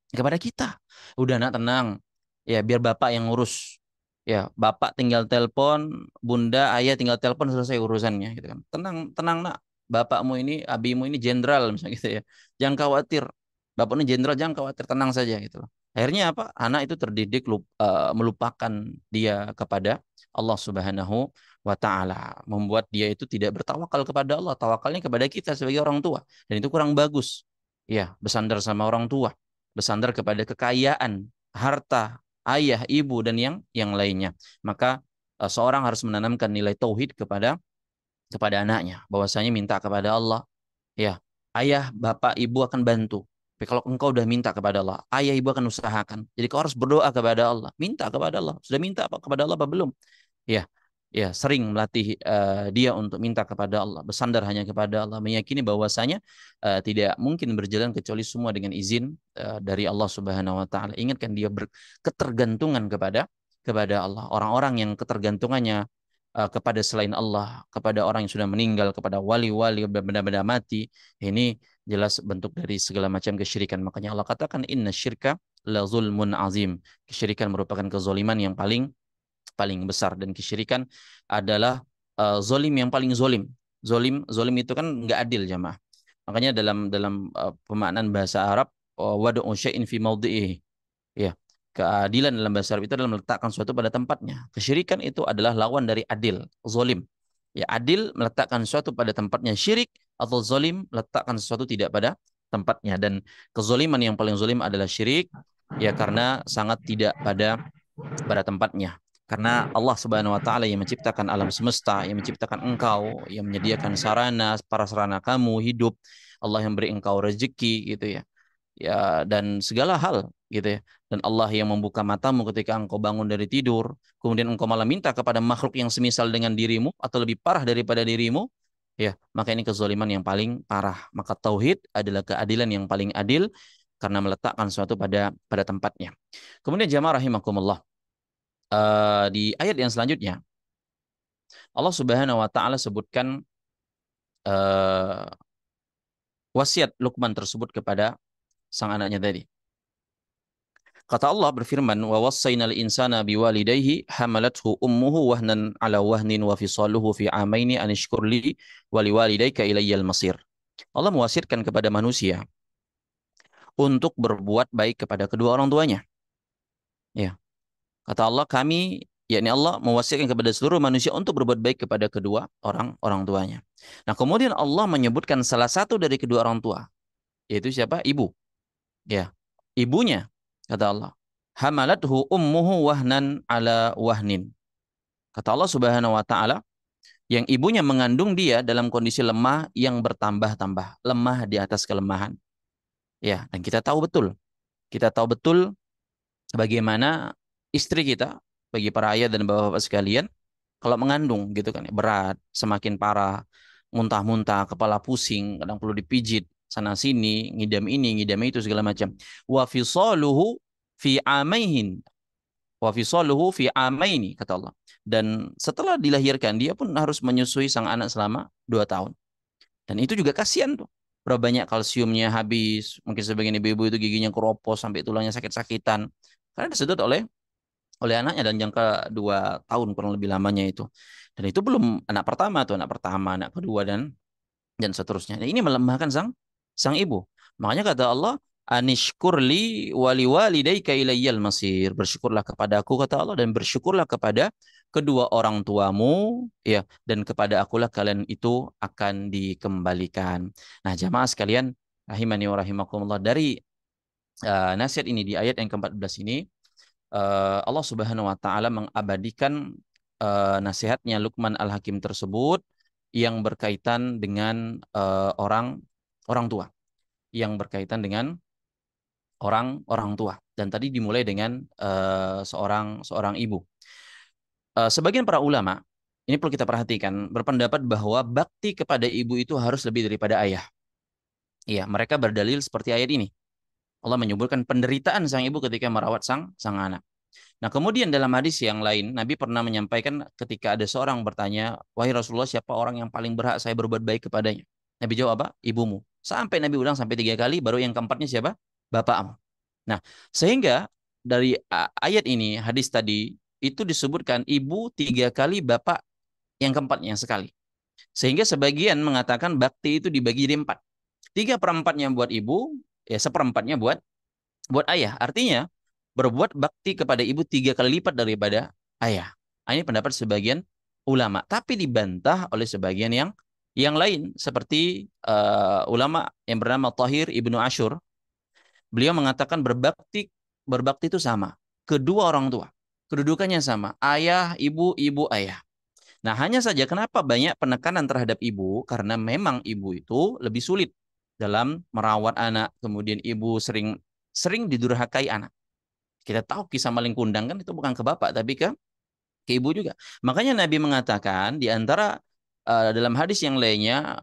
Kepada kita. Udah nak tenang. Ya, biar bapak yang ngurus. Ya, bapak tinggal telepon, bunda, ayah tinggal telepon selesai urusannya gitu kan. Tenang, tenang nak. Bapakmu ini, abimu ini jenderal misalnya gitu ya. Jangan khawatir. Bapak ini jenderal, jangan khawatir, tenang saja gitu loh. Akhirnya apa? Anak itu terdidik melupakan dia kepada Allah Subhanahu wa taala, membuat dia itu tidak bertawakal kepada Allah, tawakalnya kepada kita sebagai orang tua. Dan itu kurang bagus. Ya, bersandar sama orang tua, bersandar kepada kekayaan, harta, ayah, ibu dan yang lainnya. Maka seorang harus menanamkan nilai tauhid kepada anaknya, bahwasanya minta kepada Allah. Ya, ayah, bapak, ibu akan bantu. Tapi kalau engkau sudah minta kepada Allah, ayah, ibu akan usahakan. Jadi kau harus berdoa kepada Allah, minta kepada Allah. Sudah minta apa kepada Allah apa belum? Ya, ya, sering melatih dia untuk minta kepada Allah, bersandar hanya kepada Allah, meyakini bahwasanya tidak mungkin berjalan kecuali semua dengan izin dari Allah Subhanahu wa taala. Ingatkan dia berketergantungan kepada Allah. Orang-orang yang ketergantungannya kepada selain Allah, kepada orang yang sudah meninggal, kepada wali-wali benda-benda mati, ini jelas bentuk dari segala macam kesyirikan. Makanya Allah katakan inna syirka la zulmun azim. Kesyirikan merupakan kezoliman yang paling paling besar, dan kesyirikan adalah zolim yang paling zolim. Zolim itu kan nggak adil jamaah. Makanya dalam dalam pemaknaan bahasa Arab, wad'u syai'in fi maudhi'ihi. Ya, keadilan dalam bahasa Arab itu adalah meletakkan sesuatu pada tempatnya. Kesyirikan itu adalah lawan dari adil, zolim. Ya, adil meletakkan sesuatu pada tempatnya, syirik atau zolim meletakkan sesuatu tidak pada tempatnya. Dan kezoliman yang paling zolim adalah syirik, ya, karena sangat tidak pada tempatnya. Karena Allah Subhanahu wa taala yang menciptakan alam semesta, yang menciptakan engkau, yang menyediakan para sarana kamu hidup, Allah yang beri engkau rezeki gitu ya. Ya, dan segala hal gitu ya. Dan Allah yang membuka matamu ketika engkau bangun dari tidur, kemudian engkau malah minta kepada makhluk yang semisal dengan dirimu atau lebih parah daripada dirimu, ya, maka ini kezaliman yang paling parah. Maka tauhid adalah keadilan yang paling adil karena meletakkan sesuatu pada tempatnya. Kemudian jamaah rahimakumullah, di ayat yang selanjutnya Allah Subhanahu wa taala sebutkan uh, wasiat Luqman tersebut kepada sang anaknya tadi. Kata Allah berfirman, wa wassaynal insana biwalidayhi hamalathu ummuhu wahnan ala wahnin wa fisaluhu fi amaini an ishkur li wa liwalidayka ilayyal masir. Allah mewasiatkan kepada manusia untuk berbuat baik kepada kedua orang tuanya. Ya. Kata Allah, kami, yakni Allah mewasiatkan kepada seluruh manusia untuk berbuat baik kepada kedua orang tuanya. Nah, kemudian Allah menyebutkan salah satu dari kedua orang tua, yaitu siapa? Ibu. Ya, ibunya, kata Allah. Hamalathu ummuhu wahnan ala wahnin. Kata Allah Subhanahu wa taala, yang ibunya mengandung dia dalam kondisi lemah yang bertambah-tambah, lemah di atas kelemahan. Ya, dan kita tahu betul bagaimana istri kita, bagi para ayah dan bapak-bapak sekalian, kalau mengandung gitu kan, berat, semakin parah, muntah-muntah, kepala pusing, kadang perlu dipijit sana sini, ngidam ini, ngidam itu segala macam. Wa fisaluhu fi amaihin wa fisaluhu fi amaini, kata Allah. Dan setelah dilahirkan dia pun harus menyusui sang anak selama 2 tahun. Dan itu juga kasihan tuh. Berapa banyak kalsiumnya habis, mungkin sebagian ibu-ibu itu giginya keropos sampai tulangnya sakit-sakitan karena disedot oleh anaknya dan jangka 2 tahun kurang lebih lamanya itu. Dan itu belum anak pertama tuh, anak pertama, anak kedua dan seterusnya. Nah, ini melemahkan sang sang ibu. Makanya kata Allah, anishkurli wali walidayka ilayyal masir. Bersyukurlah kepadaku, kata Allah, dan bersyukurlah kepada kedua orang tuamu, ya, dan kepada akulah kalian itu akan dikembalikan. Nah, jamaah sekalian, rahimani wa rahimakumullah, dari nasihat ini di ayat yang ke-14 ini, Allah Subhanahu wa taala mengabadikan nasihatnya Luqman Al-Hakim tersebut yang berkaitan dengan orang orang tua, yang berkaitan dengan orang tua. Dan tadi dimulai dengan seorang ibu. Sebagian para ulama, ini perlu kita perhatikan, berpendapat bahwa bakti kepada ibu itu harus lebih daripada ayah. Iya, mereka berdalil seperti ayat ini. Allah menyebutkan penderitaan sang ibu ketika merawat sang anak. Nah, kemudian dalam hadis yang lain, Nabi pernah menyampaikan ketika ada seorang bertanya, wahai Rasulullah, siapa orang yang paling berhak saya berbuat baik kepadanya? Nabi jawab apa? Ibumu. Sampai Nabi ulang sampai 3 kali, baru yang keempatnya siapa? Bapakmu. Nah, sehingga dari ayat ini, hadis tadi, itu disebutkan ibu 3 kali, bapak yang keempatnya sekali. Sehingga sebagian mengatakan bakti itu dibagi jadi 4. 3/4-nya buat ibu, ya 1/4-nya buat ayah. Artinya berbuat bakti kepada ibu 3 kali lipat daripada ayah. Ini pendapat sebagian ulama, tapi dibantah oleh sebagian yang lain seperti ulama yang bernama Tahir Ibnu Ashur. Beliau mengatakan berbakti itu sama, kedua orang tua. Kedudukannya sama, ayah, ibu, ayah. Nah, hanya saja kenapa banyak penekanan terhadap ibu? Karena memang ibu itu lebih sulit dalam merawat anak. Kemudian ibu sering didurhakai anak. Kita tahu kisah maling kundang kan itu bukan ke bapak tapi ke ibu juga. Makanya Nabi mengatakan di antara dalam hadis yang lainnya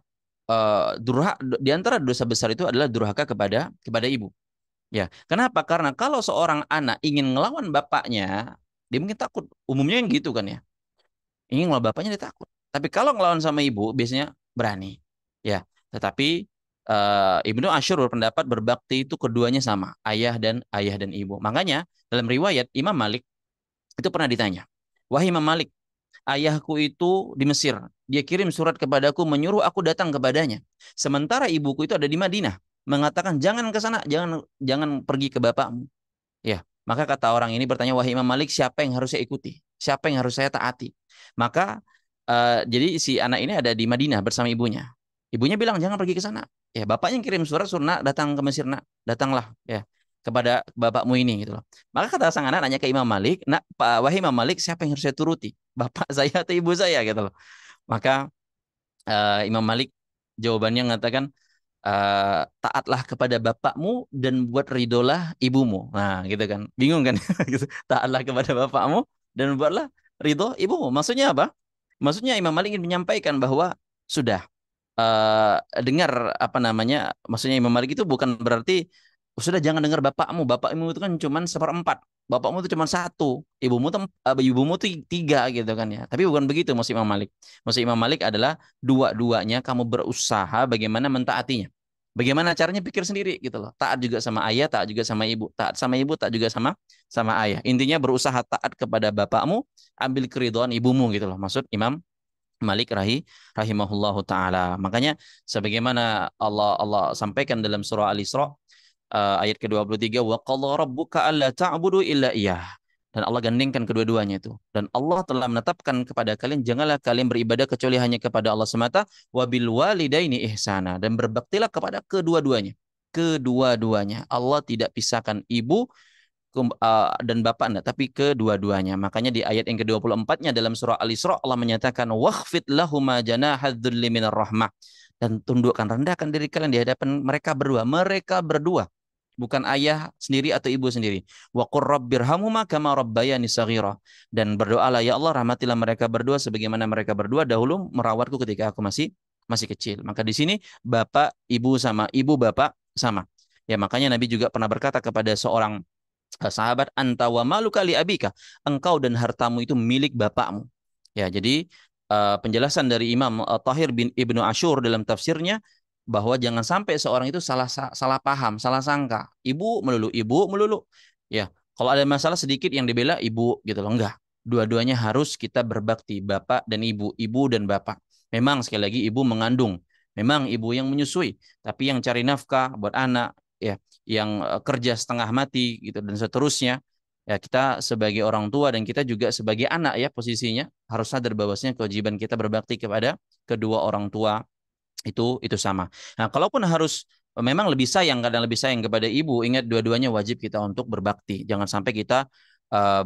di antara dosa besar itu adalah durhaka kepada ibu. Ya, kenapa? Karena kalau seorang anak ingin ngelawan bapaknya, dia mungkin takut. Umumnya yang gitu kan ya. Ingin ngelawan bapaknya dia takut. Tapi kalau ngelawan sama ibu biasanya berani. Ya, tetapi Ibnu Ashur berpendapat berbakti itu keduanya sama, ayah dan ibu. Makanya dalam riwayat Imam Malik itu pernah ditanya, wahai Imam Malik, ayahku itu di Mesir. Dia kirim surat kepadaku menyuruh aku datang kepadanya. Sementara ibuku itu ada di Madinah, mengatakan jangan ke sana, jangan jangan pergi ke bapakmu. Ya, maka kata orang ini bertanya, wahai Imam Malik, siapa yang harus saya ikuti? Siapa yang harus saya taati? Maka jadi si anak ini ada di Madinah bersama ibunya. Ibunya bilang jangan pergi ke sana. Ya, bapaknya kirim surat, suruh nak datang ke Mesir, nak datanglah ya kepada bapakmu ini gitu loh. Maka kata sang anak nanya ke Imam Malik, nak Pak wahai Imam Malik, siapa yang harus saya turuti? Bapak saya atau ibu saya gitu loh. Maka Imam Malik jawabannya mengatakan taatlah kepada bapakmu dan buat ridolah ibumu. Nah, gitu kan. Bingung kan? Gitu. Taatlah kepada bapakmu dan buatlah ridho ibumu. Maksudnya apa? Maksudnya Imam Malik ingin menyampaikan bahwa sudah dengar apa namanya? Maksudnya Imam Malik itu bukan berarti sudah jangan dengar bapakmu. Bapakmu itu kan cuma 1/4. Bapakmu itu cuma satu. Ibumu tuh 3 gitu kan ya. Tapi bukan begitu maksud Imam Malik. Maksud Imam Malik adalah dua-duanya kamu berusaha bagaimana mentaatinya. Bagaimana caranya pikir sendiri gitu loh. Taat juga sama ayah, taat juga sama ibu. Taat sama ibu, taat juga sama ayah. Intinya berusaha taat kepada bapakmu, ambil keridhaan ibumu gitu loh. Maksud Imam Malik rahimahullahu taala. Makanya sebagaimana Allah sampaikan dalam surah Al-Isra ayat ke-23, wa qala rabbuka alla ta'budu illa iyyah. Dan Allah gandengkan kedua-duanya itu. Dan Allah telah menetapkan kepada kalian janganlah kalian beribadah kecuali hanya kepada Allah semata, wa bil walidaini ihsana, dan berbaktilah kepada kedua-duanya. Kedua-duanya. Allah tidak pisahkan ibu dan bapak enggak, tapi kedua-duanya. Makanya di ayat yang ke-24-nya dalam surah Al-Isra Allah menyatakan wakhfid lahuma janahadzulli minar rahmah, dan tundukkan rendahkan diri kalian di hadapan mereka berdua, bukan ayah sendiri atau ibu sendiri. Wa qur rabbirhamhuma kama rabbayani shaghira, dan berdoalah ya Allah rahmatilah mereka berdua sebagaimana mereka berdua dahulu merawatku ketika aku masih kecil. Maka di sini bapak ibu sama, ibu bapak sama. Ya, makanya Nabi juga pernah berkata kepada seorang sahabat, anta wa maluka li abika, engkau dan hartamu itu milik bapakmu. Ya, jadi penjelasan dari Imam Tahir bin Ibnu Ashur dalam tafsirnya bahwa jangan sampai seorang itu salah paham, salah sangka. Ibu melulu. Ya, kalau ada masalah sedikit yang dibela ibu gitu loh. Enggak. Dua-duanya harus kita berbakti, bapak dan ibu dan bapak. Memang sekali lagi ibu mengandung, memang ibu yang menyusui, tapi yang cari nafkah buat anak, ya, yang kerja setengah mati gitu dan seterusnya. Ya, kita sebagai orang tua dan kita juga sebagai anak ya posisinya harus sadar bahwasanya kewajiban kita berbakti kepada kedua orang tua itu sama. Nah, kalaupun harus memang lebih sayang, kadang lebih sayang kepada ibu, ingat dua-duanya wajib kita untuk berbakti. Jangan sampai kita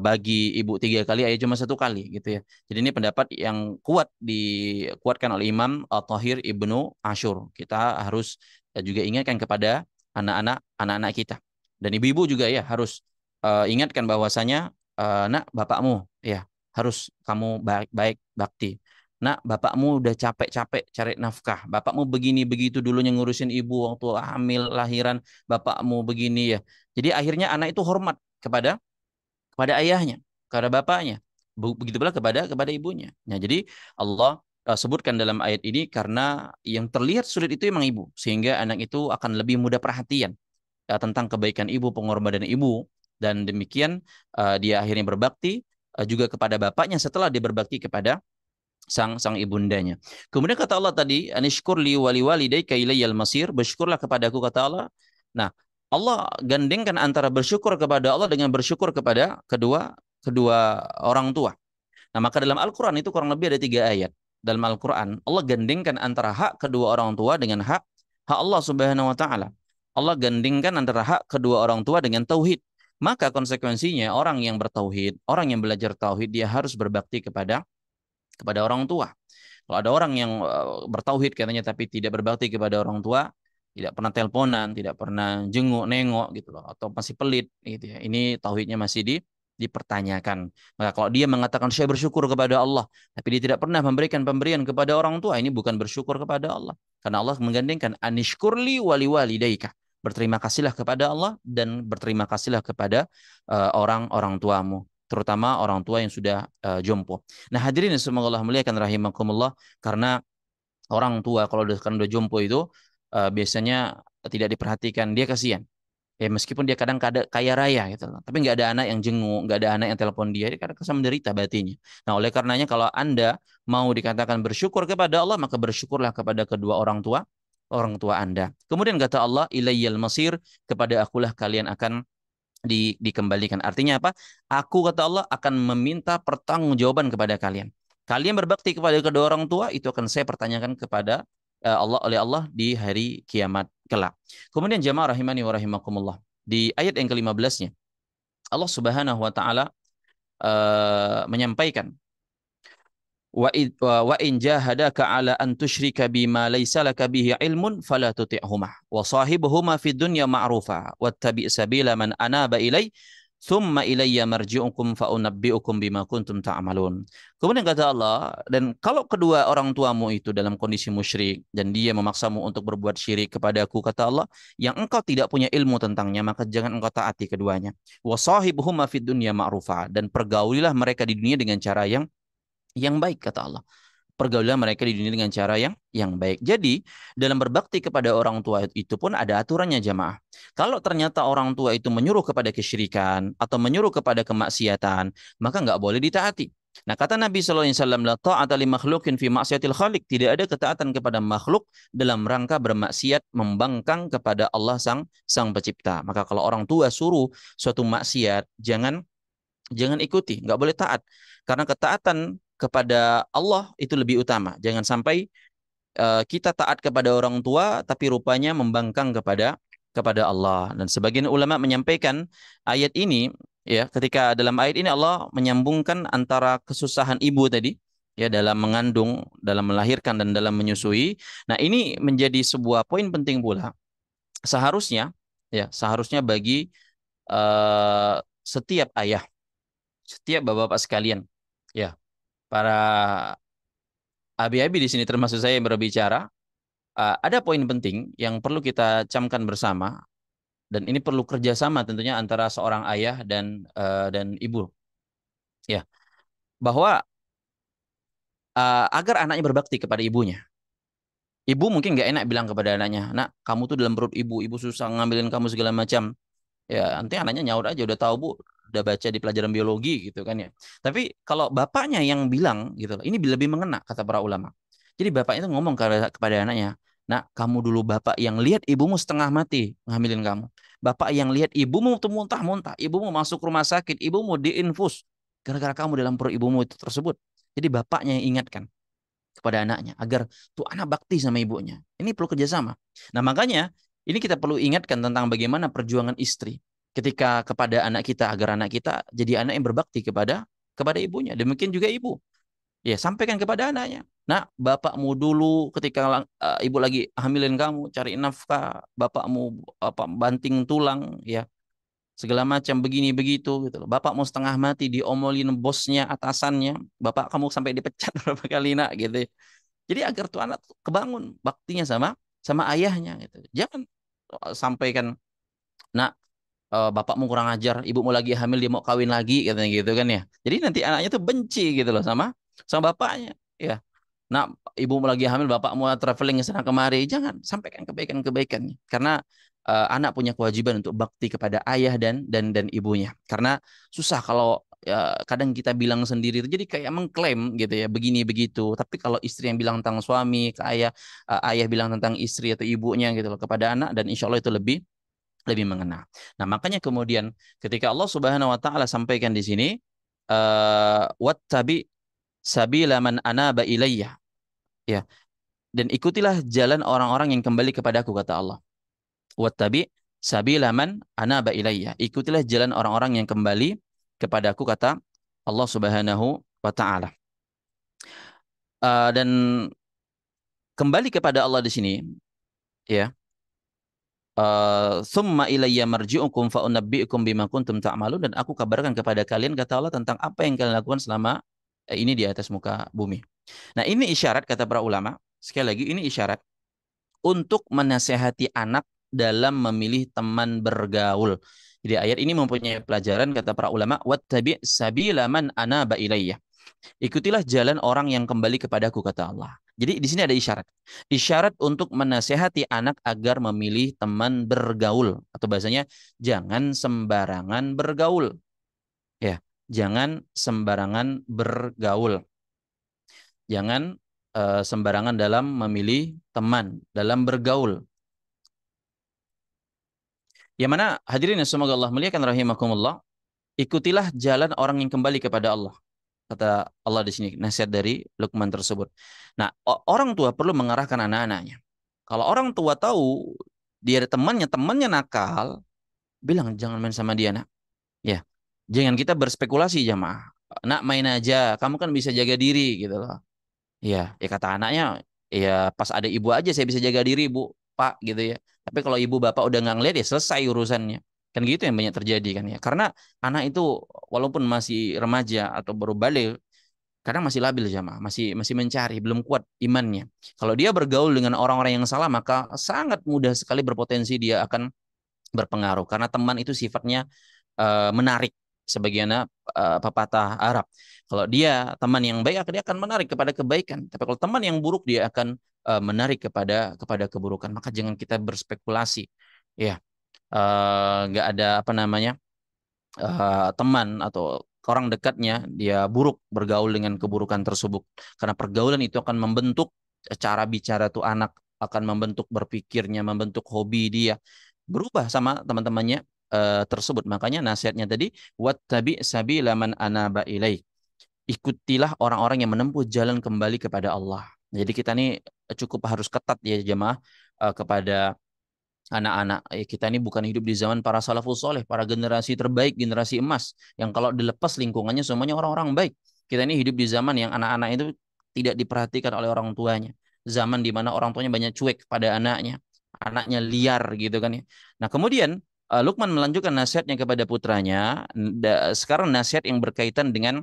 bagi ibu 3 kali, ayah cuma 1 kali gitu ya. Jadi ini pendapat yang dikuatkan oleh Imam At-Tahir Ibnu Ashur. Kita harus juga ingatkan kepada anak-anak kita. Dan ibu-ibu juga ya harus ingatkan bahwasanya nak, bapakmu ya harus kamu baik-baik bakti. Nak, bapakmu udah capek-capek cari nafkah. Bapakmu begini begitu dulunya ngurusin ibu waktu hamil, lahiran, bapakmu begini ya. Jadi akhirnya anak itu hormat kepada ayahnya, kepada bapaknya. Begitu pula kepada ibunya. Nah, jadi Allah sebutkan dalam ayat ini karena yang terlihat sulit itu memang ibu, sehingga anak itu akan lebih mudah perhatian tentang kebaikan ibu, pengorbanan ibu, dan demikian dia akhirnya berbakti juga kepada bapaknya setelah dia berbakti kepada sang ibundanya. Kemudian kata Allah tadi, anishkur li wali walidayka ilayyal masir, bersyukurlah kepadaku kata Allah. Nah, Allah gandengkan antara bersyukur kepada Allah dengan bersyukur kepada kedua kedua orang tua. Nah, maka dalam Al-Qur'an itu kurang lebih ada 3 ayat. Dalam Al-Qur'an Allah gandengkan antara hak kedua orang tua dengan hak Allah Subhanahu wa taala. Allah gandengkan antara hak kedua orang tua dengan tauhid. Maka konsekuensinya orang yang bertauhid, orang yang belajar tauhid, dia harus berbakti kepada orang tua. Kalau ada orang yang bertauhid katanya tapi tidak berbakti kepada orang tua, tidak pernah teleponan, tidak pernah jenguk nengok gitu loh, atau masih pelit gitu ya. Ini tauhidnya masih dipertanyakan. Maka kalau dia mengatakan saya bersyukur kepada Allah, tapi dia tidak pernah memberikan pemberian kepada orang tua, ini bukan bersyukur kepada Allah. Karena Allah menggandengkan anishkurli wali walidaika. Berterima kasihlah kepada Allah dan berterima kasihlah kepada orang-orang tuamu, terutama orang tua yang sudah jompo. Nah, hadirin semoga Allah muliakan rahimakumullah, karena orang tua kalau udah jompo itu biasanya tidak diperhatikan, dia kasihan. Ya meskipun dia kadang kaya raya gitu loh, tapi nggak ada anak yang jenguk, nggak ada anak yang telepon dia kadang kesan menderita batinnya. Nah, oleh karenanya kalau Anda mau dikatakan bersyukur kepada Allah, maka bersyukurlah kepada kedua orang tua Anda. Kemudian kata Allah, ilayyal masir, kepada akulah kalian akan dikembalikan. Artinya apa? Aku kata Allah akan meminta pertanggungjawaban kepada kalian. Kalian berbakti kepada kedua orang tua, itu akan saya pertanyakan kepada Allah di hari kiamat kelak. Kemudian jamaah rahimani wa rahimakumullah. Di ayat yang ke-15-nya Allah Subhanahu wa taala menyampaikan wa in jahadaka ala an tusyrika bima laysa laka bihi ilmun fala tuti'huma wa sahibuhuma fid dunya ma'rufa wattabi' sabila man anaba ilai thumma ilayya marji'ukum fa unabbi'ukum bima kuntum ta'malun. Kemudian kata Allah, dan kalau kedua orang tuamu itu dalam kondisi musyrik dan dia memaksamu untuk berbuat syirik kepadaku kata Allah, yang engkau tidak punya ilmu tentangnya, maka jangan engkau taati keduanya. Wa sahibuhuma fid dunya ma'rufa, dan pergaulilah mereka di dunia dengan cara yang baik kata Allah. Pergaulan mereka di dunia dengan cara yang baik. Jadi dalam berbakti kepada orang tua itu pun ada aturannya jamaah. Kalau ternyata orang tua itu menyuruh kepada kesyirikan atau menyuruh kepada kemaksiatan, maka nggak boleh ditaati. Nah, kata Nabi SAW, la ta'ata li makhlukin fi maksiatil khaliq. Tidak ada ketaatan kepada makhluk dalam rangka bermaksiat, membangkang kepada Allah sang pencipta. Maka kalau orang tua suruh suatu maksiat, jangan ikuti, nggak boleh taat. Karena ketaatan kepada Allah itu lebih utama. Jangan sampai kita taat kepada orang tua tapi rupanya membangkang kepada Allah. Dan sebagian ulama menyampaikan ayat ini ya, ketika dalam ayat ini Allah menyambungkan antara kesusahan ibu tadi ya dalam mengandung, dalam melahirkan dan dalam menyusui. Nah, ini menjadi sebuah poin penting pula. Seharusnya bagi setiap ayah, setiap bapak-bapak sekalian, ya, para abi-abi di sini termasuk saya yang berbicara, ada poin penting yang perlu kita camkan bersama. Dan ini perlu kerjasama tentunya antara seorang ayah dan ibu. Ya, bahwa agar anaknya berbakti kepada ibunya. Ibu mungkin nggak enak bilang kepada anaknya, nak, kamu tuh dalam perut ibu, ibu susah ngambilin kamu segala macam. Ya, nanti anaknya nyaut aja, udah tahu bu, udah baca di pelajaran biologi gitu kan ya. Tapi kalau bapaknya yang bilang gitu, ini lebih mengena kata para ulama. Jadi bapaknya itu ngomong kepada anaknya, nak, kamu dulu bapak yang lihat ibumu setengah mati ngambilin kamu. Bapak yang lihat ibumu tuh muntah-muntah, ibumu masuk rumah sakit, ibumu diinfus gara-gara kamu dalam perut ibumu itu tersebut. Jadi bapaknya yang ingatkan kepada anaknya agar tuh anak bakti sama ibunya. Ini perlu kerjasama. Nah makanya ini kita perlu ingatkan tentang bagaimana perjuangan istri ketika kepada anak kita agar anak kita jadi anak yang berbakti kepada ibunya. Demikian juga ibu. Ya, sampaikan kepada anaknya. Nah, bapakmu dulu ketika ibu lagi hamilin kamu, cari nafkah, bapakmu apa banting tulang, ya segala macam begini begitu gitu loh. Bapakmu setengah mati diomolin bosnya, atasannya, bapak kamu sampai dipecat berapa kali nak gitu. Jadi agar tuh anak tuh kebangun baktinya sama sama ayahnya gitu. Jangan sampaikan, nak, bapakmu kurang ajar, ibumu lagi hamil dia mau kawin lagi katanya gitu kan ya. Jadi nanti anaknya tuh benci gitu loh sama sama bapaknya. Ya. Nah, ibumu lagi hamil, bapakmu traveling ke sana kemari, jangan sampaikan kebaikan-kebaikannya. Karena anak punya kewajiban untuk bakti kepada ayah dan ibunya. Karena susah kalau kadang kita bilang sendiri itu jadi kayak mengklaim gitu ya, begini begitu. Tapi kalau istri yang bilang tentang suami ke ayah, ayah bilang tentang istri atau ibunya gitu loh kepada anak, dan insya Allah itu lebih lebih mengena. Nah, makanya kemudian ketika Allah Subhanahu wa taala sampaikan di sini wattabi sabila man anaba ilayya, ya, dan ikutilah jalan orang-orang yang kembali kepadaku kata Allah. Wattabi sabila man anaba ilayya. Ikutilah jalan orang-orang yang kembali kepadaku kata Allah Subhanahu wa taala. Dan kembali kepada Allah di sini, ya. Summa ilayya marji'ukum fa unabbi'ukum bima kuntum ta'malun, dan aku kabarkan kepada kalian kata Allah tentang apa yang kalian lakukan selama ini di atas muka bumi. Nah, ini isyarat kata para ulama, sekali lagi ini isyarat untuk menasehati anak dalam memilih teman bergaul. Jadi ayat ini mempunyai pelajaran kata para ulama, wattabi' sabila man anaba ilayya. Ikutilah jalan orang yang kembali kepadaku kata Allah. Jadi di sini ada isyarat. Isyarat untuk menasehati anak agar memilih teman bergaul, atau bahasanya jangan sembarangan bergaul. Ya, jangan sembarangan bergaul. Jangan sembarangan dalam memilih teman, dalam bergaul. Yang mana hadirin yang semoga Allah muliakan rahimakumullah, ikutilah jalan orang yang kembali kepada Allah. Kata Allah di sini, nasihat dari Luqman tersebut. Nah, orang tua perlu mengarahkan anak-anaknya. Kalau orang tua tahu dia ada temannya nakal, bilang jangan main sama dia, nak. Ya, jangan kita berspekulasi jamaah. Nak, main aja, kamu kan bisa jaga diri gitu loh. Ya, ya kata anaknya, ya pas ada ibu aja saya bisa jaga diri, Bu, Pak gitu ya. Tapi kalau ibu bapak udah nggak ngeliat ya selesai urusannya. Kan gitu yang banyak terjadi kan ya. Karena anak itu walaupun masih remaja atau baru balik, kadang masih labil jamaah, masih masih mencari, belum kuat imannya. Kalau dia bergaul dengan orang-orang yang salah, maka sangat mudah sekali berpotensi dia akan berpengaruh. Karena teman itu sifatnya menarik, sebagaimana pepatah Arab. Kalau dia teman yang baik, dia akan menarik kepada kebaikan. Tapi kalau teman yang buruk, dia akan menarik kepada keburukan. Maka jangan kita berspekulasi. Ya, nggak ada apa namanya teman atau orang dekatnya dia buruk bergaul dengan keburukan tersebut. Karena pergaulan itu akan membentuk cara bicara tuh anak, akan membentuk berpikirnya, membentuk hobi dia, berubah sama teman-temannya tersebut. Makanya nasihatnya tadi, wattabi sabila man anaba ilaih. Ikutilah orang-orang yang menempuh jalan kembali kepada Allah. Jadi kita ini cukup harus ketat ya jemaah kepada anak-anak. Kita ini bukan hidup di zaman para salafus soleh, para generasi terbaik, generasi emas, yang kalau dilepas lingkungannya semuanya orang-orang baik. Kita ini hidup di zaman yang anak-anak itu tidak diperhatikan oleh orang tuanya. Zaman di mana orang tuanya banyak cuek pada anaknya. Anaknya liar gitu kan ya. Nah kemudian Luqman melanjutkan nasihatnya kepada putranya. Sekarang nasihat yang berkaitan dengan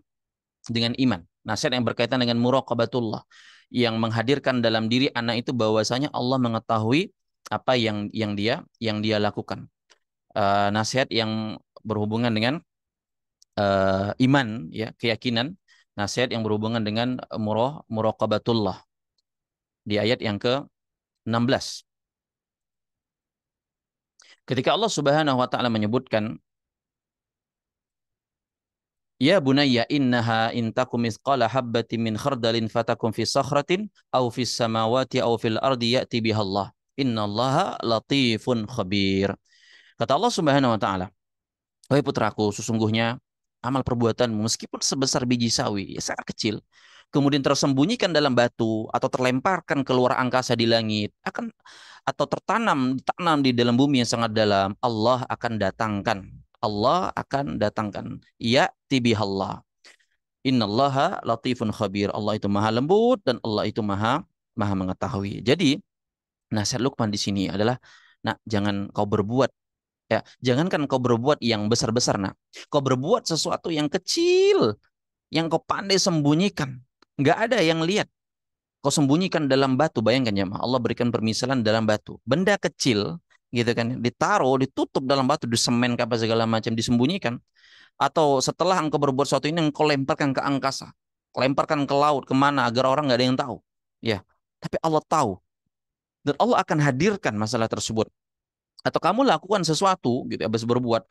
iman. Nasihat yang berkaitan dengan muraqabatullah, yang menghadirkan dalam diri anak itu bahwasanya Allah mengetahui apa yang dia lakukan. nasihat yang berhubungan dengan iman, ya, keyakinan, nasihat yang berhubungan dengan muraqabatullah di ayat yang ke-16. Ketika Allah Subhanahu wa taala menyebutkan, ya bunayya innaha in takum mithqala habbatin min khardalin fatakum fi sakhratin aw fis samawati aw fil ardi ya'ti bihallah. Innallaha latifun khabir. Kata Allah Subhanahu wa taala, wahai putraku, sesungguhnya amal perbuatanmu meskipun sebesar biji sawi, ya sangat kecil, kemudian tersembunyikan dalam batu atau terlemparkan keluar angkasa di langit, atau ditanam di dalam bumi yang sangat dalam, Allah akan datangkan. Allah akan datangkan. Ya tibihallah. Innallaha latifun khabir. Allah itu maha lembut dan Allah itu maha maha mengetahui. Jadi nasihat Luqman di sini adalah, nak, jangan kau berbuat, ya, jangankan kau berbuat yang besar-besar, nak. Kau berbuat sesuatu yang kecil, yang kau pandai sembunyikan. Nggak ada yang lihat. Kau sembunyikan dalam batu. Bayangkan ya, Allah berikan permisalan dalam batu. Benda kecil, gitu kan, ditaruh, ditutup dalam batu, disemen apa segala macam, disembunyikan. Atau setelah engkau berbuat sesuatu ini, engkau lemparkan ke angkasa, lemparkan ke laut, kemana, agar orang nggak ada yang tahu. Ya, tapi Allah tahu. Dan Allah akan hadirkan masalah tersebut. Atau kamu lakukan sesuatu gitu, habis berbuat,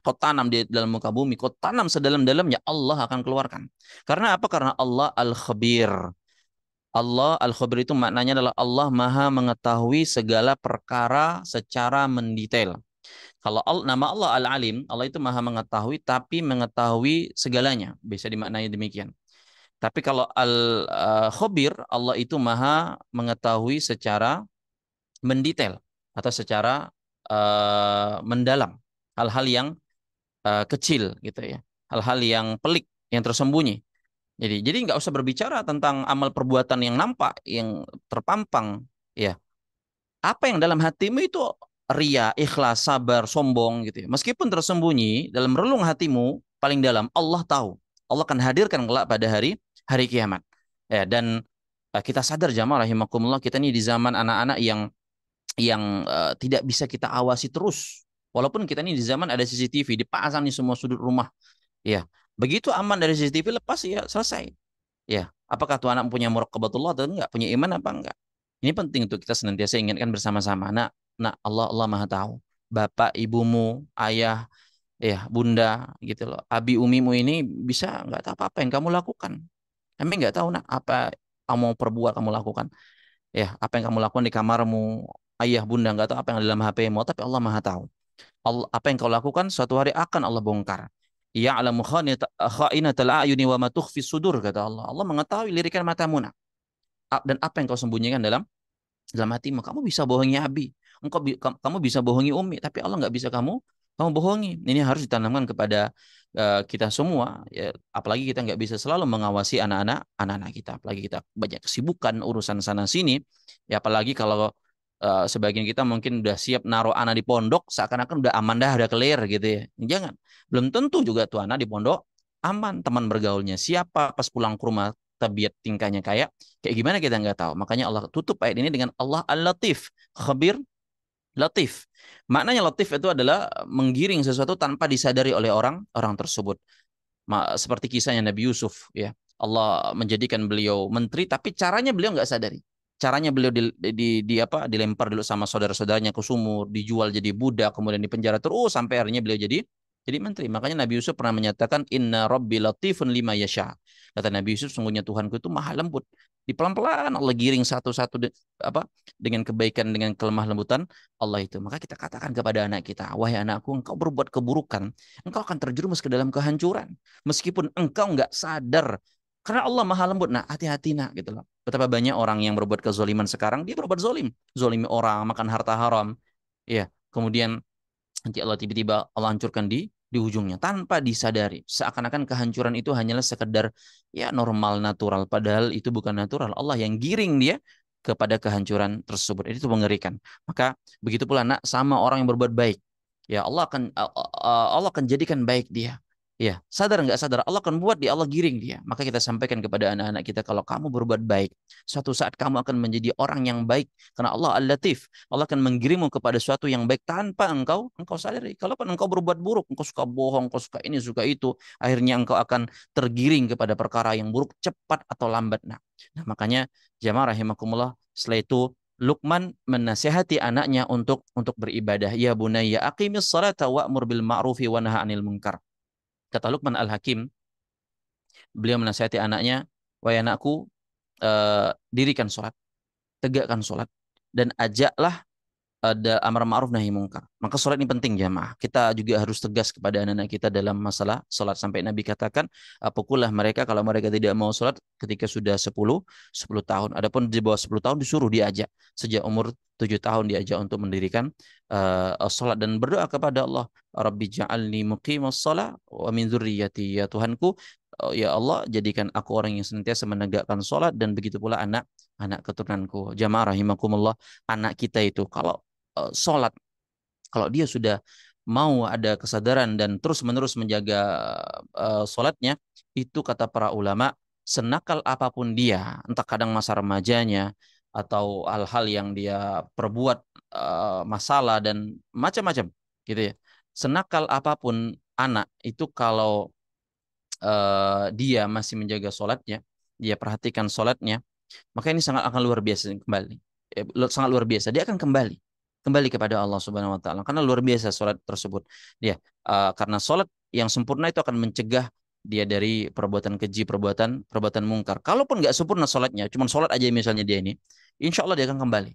kau tanam di dalam muka bumi, kau tanam sedalam-dalamnya, Allah akan keluarkan. Karena apa? Karena Allah Al-Khabir. Allah Al-Khabir itu maknanya adalah Allah maha mengetahui segala perkara secara mendetail. Kalau nama Allah Al-Alim, Allah itu maha mengetahui tapi mengetahui segalanya. Bisa dimaknai demikian. Tapi kalau Al-Khabir, Allah itu maha mengetahui secara mendetail atau secara mendalam. Hal-hal yang kecil gitu ya. Hal-hal yang pelik, yang tersembunyi. Jadi nggak usah berbicara tentang amal perbuatan yang nampak, yang terpampang, ya. Apa yang dalam hatimu itu ria, ikhlas, sabar, sombong gitu ya. Meskipun tersembunyi dalam relung hatimu paling dalam, Allah tahu. Allah akan hadirkan kelak pada hari hari kiamat. Ya, dan kita sadar jamaah rahimakumullah, kita ini di zaman anak-anak yang tidak bisa kita awasi terus. Walaupun kita ini di zaman ada CCTV dipasang di semua sudut rumah. Ya, begitu aman dari CCTV, lepas ya selesai. Ya, apakah tuh anak punya muraqabatullah atau enggak, punya iman apa enggak? Ini penting untuk kita senantiasa ingatkan bersama-sama. Nak, Allah Maha tahu. Bapak, ibumu, ayah, ya, bunda, gitu loh. Abi umimu ini bisa nggak tahu apa yang kamu lakukan. Kami nggak tahu, nak, apa kamu mau perbuat, kamu lakukan. Ya, apa yang kamu lakukan di kamarmu, ayah, bunda nggak tahu apa yang ada dalam HP-mu, tapi Allah Maha tahu. Allah, apa yang kau lakukan suatu hari akan Allah bongkar. Ya'lamu kha'inatal a'yuni wa ma tukhfi sudur, kata Allah. Allah mengetahui lirikan matamu, nak. Dan apa yang kau sembunyikan dalam hatimu. Kamu bisa bohongi Abi, kamu bisa bohongi Umi, tapi Allah nggak bisa kamu bohongi. Ini harus ditanamkan kepada kita semua, ya, apalagi kita nggak bisa selalu mengawasi anak-anak kita, apalagi kita banyak kesibukan urusan sana sini, ya, apalagi kalau sebagian kita mungkin udah siap naruh anak di pondok seakan-akan udah aman dah, udah clear gitu ya. Jangan, belum tentu juga tuh anak di pondok aman. Teman bergaulnya siapa, pas pulang ke rumah tabiat tingkahnya kayak gimana kita nggak tahu. Makanya Allah tutup ayat ini dengan Allah Al-Latif, Khabir, Latif. Maknanya latif itu adalah menggiring sesuatu tanpa disadari oleh orang tersebut. Seperti kisahnya Nabi Yusuf, ya. Allah menjadikan beliau menteri, tapi caranya beliau nggak sadari. Caranya beliau dilempar dulu sama saudara-saudaranya ke sumur, dijual jadi budak, kemudian dipenjara terus sampai akhirnya beliau jadi menteri. Makanya Nabi Yusuf pernah menyatakan, Inna Rabbi latifun lima yasha. Kata Nabi Yusuf, sungguhnya Tuhanku itu maha lembut. Di pelan-pelan Allah giring satu-satu dengan kebaikan, dengan kelemah lembutan Allah itu. Maka kita katakan kepada anak kita, wahai anakku, engkau berbuat keburukan, engkau akan terjerumus ke dalam kehancuran. Meskipun engkau nggak sadar. Karena Allah maha lembut. Nah, hati-hati, nak, gitu loh. Betapa banyak orang yang berbuat kezoliman sekarang, dia berbuat zolim. Zolimi orang, makan harta haram. Ya, kemudian nanti Allah tiba-tiba Allah hancurkan di ujungnya tanpa disadari. Seakan-akan kehancuran itu hanyalah sekedar, ya, normal, natural. Padahal itu bukan natural. Allah yang giring dia kepada kehancuran tersebut. Itu mengerikan. Maka begitu pula, nak, sama orang yang berbuat baik. Ya, Allah akan jadikan baik dia. Ya, sadar nggak sadar Allah akan buat dia, Allah giring dia. Maka kita sampaikan kepada anak-anak kita, kalau kamu berbuat baik, suatu saat kamu akan menjadi orang yang baik karena Allah Al-Latif. Allah akan menggiringmu kepada suatu yang baik tanpa engkau sadari. Kalaupun engkau berbuat buruk, engkau suka bohong, engkau suka ini, suka itu, akhirnya engkau akan tergiring kepada perkara yang buruk cepat atau lambat. Nah, makanya jamaah rahimakumullah, setelah itu Luqman menasihati anaknya untuk beribadah. Ya bunayya aqimis salata wa'mur bil ma'rufi wa nahi 'anil munkar. Kata Luqman Al-Hakim, beliau menasihati anaknya, wahai anakku, dirikan sholat, tegakkan sholat, dan ajaklah ada amar ma'ruf nahi mungkar. Maka sholat ini penting jamaah. Kita juga harus tegas kepada anak-anak kita dalam masalah sholat. Sampai Nabi katakan, pukullah mereka kalau mereka tidak mau sholat ketika sudah 10 tahun. Adapun di bawah 10 tahun disuruh diajak. Sejak umur 7 tahun diajak untuk mendirikan sholat dan berdoa kepada Allah. Rabbi ja'alni muqimas sholat wa min dzurriyyati. Ya Tuhanku, ya Allah, jadikan aku orang yang senantiasa menegakkan sholat dan begitu pula anak keturunanku. Jamaah rahimakumullah, anak kita itu kalau sholat, kalau dia sudah mau ada kesadaran dan terus-menerus menjaga sholatnya, itu kata para ulama, senakal apapun dia, entah kadang masa remajanya atau hal-hal yang dia perbuat, masalah dan macam-macam gitu ya. Senakal apapun anak itu, kalau dia masih menjaga sholatnya, dia perhatikan sholatnya, maka ini sangat akan luar biasa kembali. Sangat luar biasa. Dia akan kembali kepada Allah Subhanahu wa taala karena luar biasa sholat tersebut. Dia karena sholat yang sempurna itu akan mencegah dia dari perbuatan keji, perbuatan mungkar. Kalaupun nggak sempurna sholatnya, cuma sholat aja misalnya dia ini, insya Allah dia akan kembali.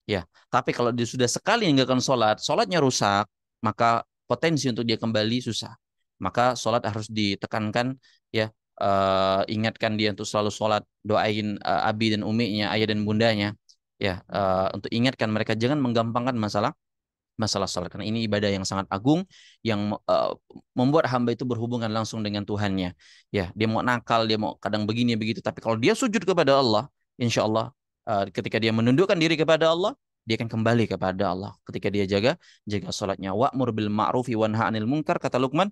Ya, tapi kalau dia sudah sekali meninggalkan sholat, sholatnya rusak, maka potensi untuk dia kembali susah. Maka sholat harus ditekankan, ya, ingatkan dia untuk selalu sholat, doain abi dan uminya, ayah dan bundanya, ya, untuk ingatkan mereka jangan menggampangkan masalah masalah sholat, karena ini ibadah yang sangat agung yang membuat hamba itu berhubungan langsung dengan Tuhannya. Ya, dia mau nakal, dia mau kadang begini begitu, tapi kalau dia sujud kepada Allah, insya Allah ketika dia menundukkan diri kepada Allah, dia akan kembali kepada Allah. Ketika dia jaga sholatnya, wa'mur bil ma'rufi wanha 'anil munkar, kata Luqman,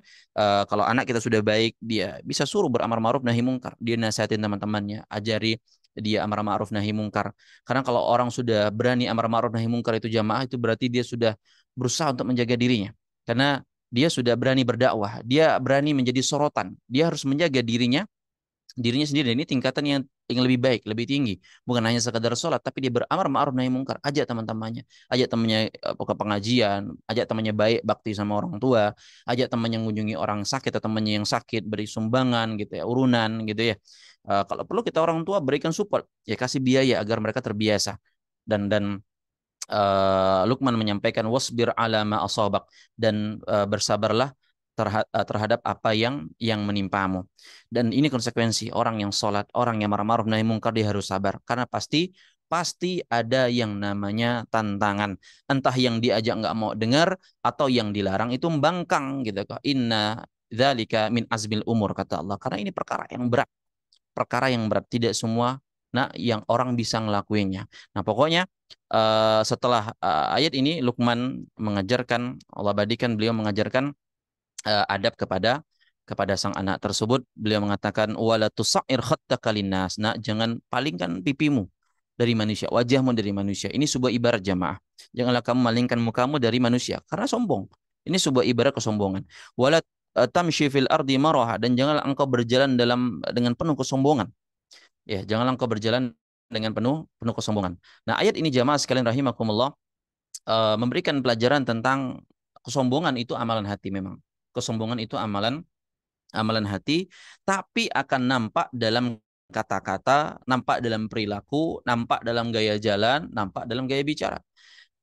kalau anak kita sudah baik, dia bisa suruh beramar ma'ruf nahi munkar. Dia nasihatin teman-temannya, ajari dia amar ma'ruf nahi munkar. Karena kalau orang sudah berani amar ma'ruf nahi munkar itu jamaah, itu berarti dia sudah berusaha untuk menjaga dirinya. Karena dia sudah berani berdakwah, dia berani menjadi sorotan. Dia harus menjaga dirinya sendiri. Ini tingkatan yang lebih baik, lebih tinggi. Bukan hanya sekadar sholat, tapi dia beramar ma'ruf nahi munkar. Ajak teman-temannya, ajak temannya ke pengajian, ajak temannya baik, bakti sama orang tua, ajak temannya mengunjungi orang sakit atau temannya yang sakit, beri sumbangan gitu ya, urunan gitu ya. Kalau perlu kita orang tua berikan support, ya kasih biaya agar mereka terbiasa. Dan Luqman menyampaikan wasbir ala ma asabak, dan bersabarlah terhadap apa yang menimpamu. Dan ini konsekuensi orang yang sholat, orang yang marah ma'ruf nahi mungkar, dia harus sabar karena pasti ada yang namanya tantangan, entah yang diajak nggak mau dengar atau yang dilarang itu membangkang gitu kok. Inna dzalika min azmil umur, kata Allah, karena ini perkara yang berat, tidak semua yang orang bisa ngelakuinnya. Nah, pokoknya setelah ayat ini Luqman mengajarkan, Allah badikan beliau mengajarkan adab kepada sang anak tersebut. Beliau mengatakan wala tusair khattaka linnas. Nah, jangan palingkan pipimu dari manusia, wajahmu dari manusia. Ini sebuah ibarat jamaah. Janganlah kamu malingkan mukamu dari manusia karena sombong. Ini sebuah ibarat kesombongan. Wala tamshi fil ardi maraha, dan janganlah engkau berjalan dengan penuh kesombongan. Ya, janganlah engkau berjalan dengan penuh kesombongan. Nah, ayat ini jamaah sekalian rahimakumullah memberikan pelajaran tentang kesombongan itu amalan hati memang. Kesombongan itu amalan hati, tapi akan nampak dalam kata-kata, nampak dalam perilaku, nampak dalam gaya jalan, nampak dalam gaya bicara.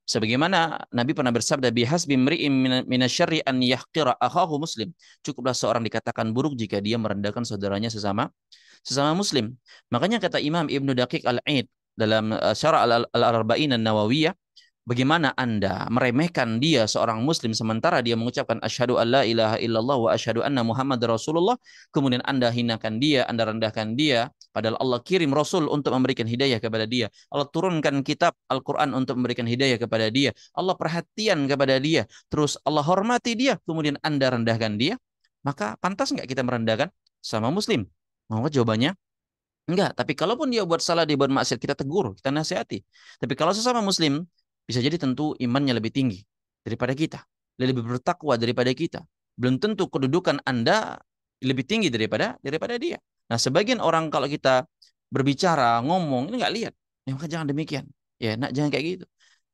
Sebagaimana Nabi pernah bersabda, bihasbi mri'in minasyarri an yahqira akhahu muslim. Cukuplah seorang dikatakan buruk jika dia merendahkan saudaranya sesama muslim. Makanya kata Imam Ibnu Daqiq Al-Aid dalam Syarah Al-Arba'in An-Nawawiyah, bagaimana Anda meremehkan dia seorang muslim sementara dia mengucapkan asyhadu alla ilaha illallah wa asyhadu anna Muhammad Rasulullah, kemudian Anda hinakan dia, Anda rendahkan dia, padahal Allah kirim Rasul untuk memberikan hidayah kepada dia. Allah turunkan kitab Al-Quran untuk memberikan hidayah kepada dia. Allah perhatian kepada dia. Terus Allah hormati dia, kemudian Anda rendahkan dia. maka pantas nggak kita merendahkan sama muslim? Maka jawabannya enggak. Tapi kalaupun dia buat salah, dia buat maksiat, kita tegur, kita nasihati. Tapi kalau sesama muslim, bisa jadi tentu imannya lebih tinggi daripada kita, lebih bertakwa daripada kita. Belum tentu kedudukan Anda lebih tinggi daripada dia. Nah, sebagian orang kalau kita berbicara, ngomong, ini nggak lihat. Ya, maka jangan demikian. Ya, nak jangan kayak gitu.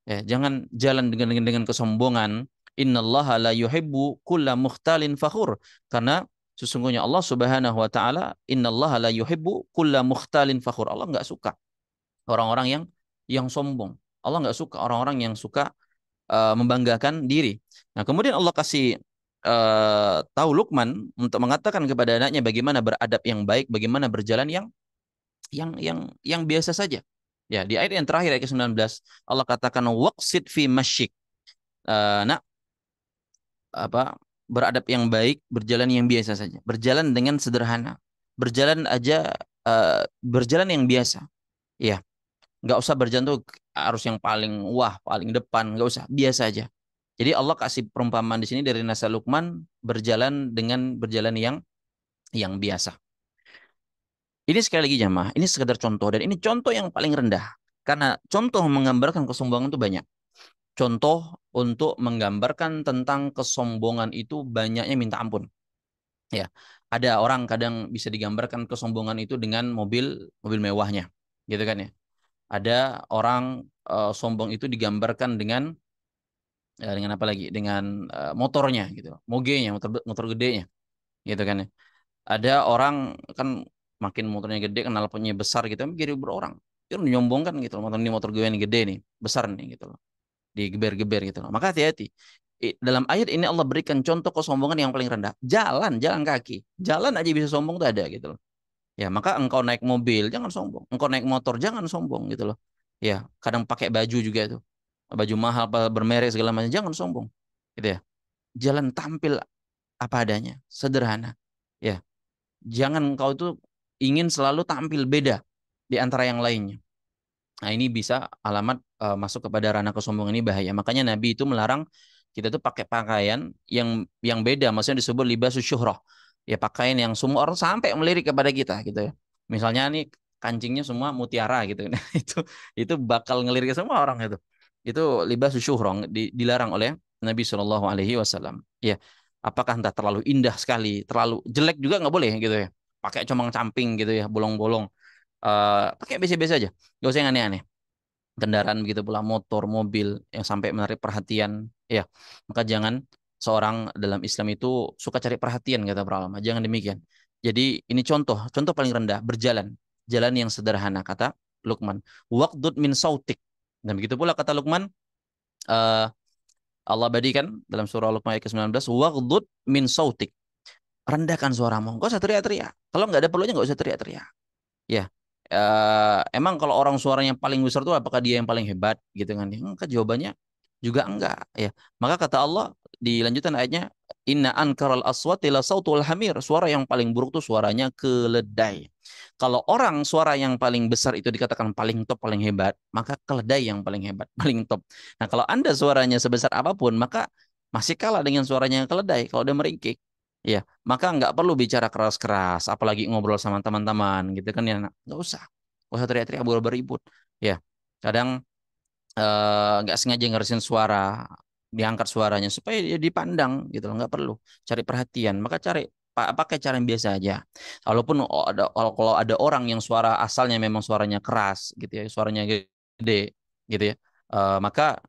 Ya, jangan jalan dengan kesombongan. Innallaha la yuhibbu kulla mukhtalin fakhur. Karena sesungguhnya Allah Subhanahu wa taala, innallaha la yuhibbu kulla mukhtalin fakhur. Allah nggak suka orang-orang yang sombong. Allah nggak suka orang-orang yang suka membanggakan diri. Nah, kemudian Allah kasih tahu Luqman untuk mengatakan kepada anaknya bagaimana beradab yang baik, bagaimana berjalan yang biasa saja. Ya, di ayat yang terakhir ayat ke-19 Allah katakan waqsid fi masyik. Nak apa beradab yang baik, berjalan yang biasa saja, berjalan dengan sederhana, berjalan aja berjalan yang biasa. Ya, nggak usah berjalan tuh harus yang paling wah, paling depan, nggak usah, biasa aja. Jadi Allah kasih perumpamaan di sini dari nasihat Luqman berjalan dengan berjalan yang biasa. Ini sekali lagi jamaah, ini sekedar contoh dan ini contoh yang paling rendah. Karena contoh menggambarkan kesombongan itu banyak. Contoh untuk menggambarkan tentang kesombongan itu banyaknya minta ampun. Ya, ada orang kadang bisa digambarkan kesombongan itu dengan mobil mobil mewahnya, gitu kan ya. Ada orang sombong itu digambarkan dengan apa lagi? Dengan motornya gitu, mogenya, motor motor gedenya, gitu kan ya. Ada orang kan makin motornya gede, knalpotnya besar gitu, jadi berorang. Itu menyombongkan gitu loh, motor ini motor gue ini gede nih, besar nih gitu loh. Digeber-geber gitu loh. Maka hati-hati. Dalam ayat ini Allah berikan contoh kesombongan yang paling rendah. Jalan kaki. Jalan aja bisa sombong tuh ada gitu loh. Ya, maka engkau naik mobil jangan sombong. Engkau naik motor jangan sombong gitu loh. Ya, kadang pakai baju juga itu. Baju mahal, bermerek segala macam jangan sombong. Gitu ya. Jalan tampil apa adanya, sederhana. Ya, jangan engkau itu ingin selalu tampil beda di antara yang lainnya. Nah, ini bisa alamat masuk kepada ranah kesombongan, ini bahaya. Makanya Nabi itu melarang kita tuh pakai pakaian yang beda, maksudnya disebut libasus syuhrah. Ya pakaian yang semua orang sampai melirik kepada kita gitu ya. Misalnya nih kancingnya semua mutiara gitu. Nah, itu bakal ngelirik semua orang itu. Itu libasus syuhrah dilarang oleh Nabi Shallallahu alaihi wasallam. Ya, apakah entah terlalu indah sekali, terlalu jelek juga nggak boleh gitu ya. Pakai comang-camping gitu ya, bolong-bolong. Pakai biasa-biasa aja, gak usah yang aneh-aneh. Kendaraan begitu pula motor, mobil yang sampai menarik perhatian, ya maka jangan seorang dalam Islam itu suka cari perhatian kata para ulama. Jangan demikian. Jadi ini contoh paling rendah berjalan, jalan yang sederhana kata Luqman. Waqdud min sautik. Dan begitu pula kata Luqman, eh, Allah badikan dalam surah Luqman ayat ke-19, waqdud min sautik. Rendahkan suaramu, gak usah teriak-teriak. Kalau nggak ada perlunya nggak usah teriak-teriak. Ya, emang kalau orang suaranya paling besar itu apakah dia yang paling hebat gitu kan? Enggak, jawabannya juga enggak ya. Maka kata Allah di lanjutan ayatnya, Inna ankaral aswati la sautul hamir. Suara yang paling buruk itu suaranya keledai. Kalau orang suara yang paling besar itu dikatakan paling top, paling hebat, maka keledai yang paling hebat, paling top. Nah, kalau Anda suaranya sebesar apapun, maka masih kalah dengan suaranya keledai kalau dia meringkik. Ya, maka nggak perlu bicara keras-keras, apalagi ngobrol sama teman-teman gitu kan ya, nggak usah teriak-teriak beribut. Ya, kadang nggak sengaja ngerasin suara, diangkat suaranya supaya dia dipandang gitu loh, nggak perlu cari perhatian. Maka pakai cara yang biasa aja. Walaupun kalau ada orang yang suara asalnya memang suaranya keras gitu ya, suaranya gede gitu ya, maka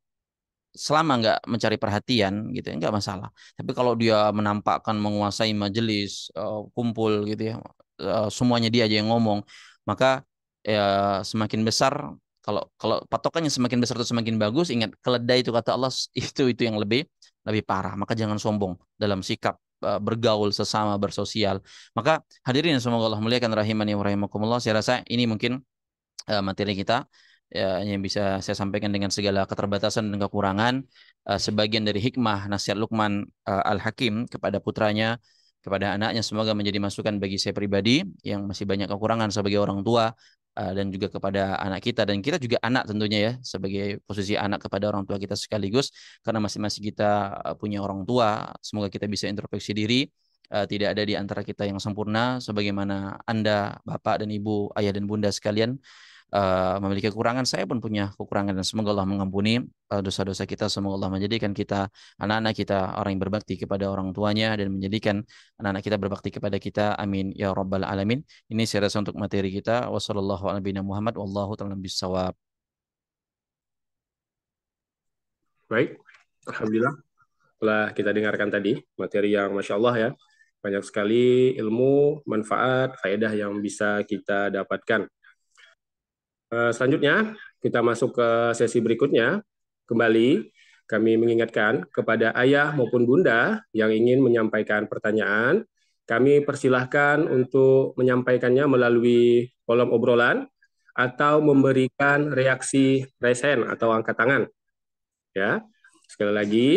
selama nggak mencari perhatian gitu ya nggak masalah. Tapi kalau dia menampakkan menguasai majelis kumpul gitu ya, semuanya dia aja yang ngomong, maka ya, semakin besar, kalau kalau patokannya semakin besar itu semakin bagus. Ingat keledai itu kata Allah, itu yang lebih lebih parah. Maka jangan sombong dalam sikap bergaul sesama, bersosial. Maka hadirin semoga Allah muliakan rahimani wa rahimakumullah. Saya rasa ini mungkin materi kita ya, yang bisa saya sampaikan dengan segala keterbatasan dan kekurangan. Sebagian dari hikmah nasihat Luqman Al-Hakim kepada putranya, kepada anaknya, semoga menjadi masukan bagi saya pribadi yang masih banyak kekurangan sebagai orang tua, dan juga kepada anak kita, dan kita juga anak tentunya ya, sebagai posisi anak kepada orang tua kita sekaligus, karena masing-masing kita punya orang tua. Semoga kita bisa introspeksi diri, tidak ada di antara kita yang sempurna, sebagaimana Anda, Bapak dan Ibu, ayah dan bunda sekalian, memiliki kekurangan. Saya pun punya kekurangan, dan semoga Allah mengampuni dosa-dosa kita. Semoga Allah menjadikan kita, anak-anak kita, orang yang berbakti kepada orang tuanya, dan menjadikan anak-anak kita berbakti kepada kita. Amin ya rabbal alamin. Ini saya rasa untuk materi kita. Wassalamualaikum Muhammad wallahu ta'ala bisawab. Baik, alhamdulillah. Setelah kita dengarkan tadi materi yang Masya Allah ya, banyak sekali ilmu, manfaat, faedah yang bisa kita dapatkan. Selanjutnya, kita masuk ke sesi berikutnya. Kembali, kami mengingatkan kepada ayah maupun bunda yang ingin menyampaikan pertanyaan, kami persilahkan untuk menyampaikannya melalui kolom obrolan atau memberikan reaksi raise hand atau angkat tangan. Ya, sekali lagi,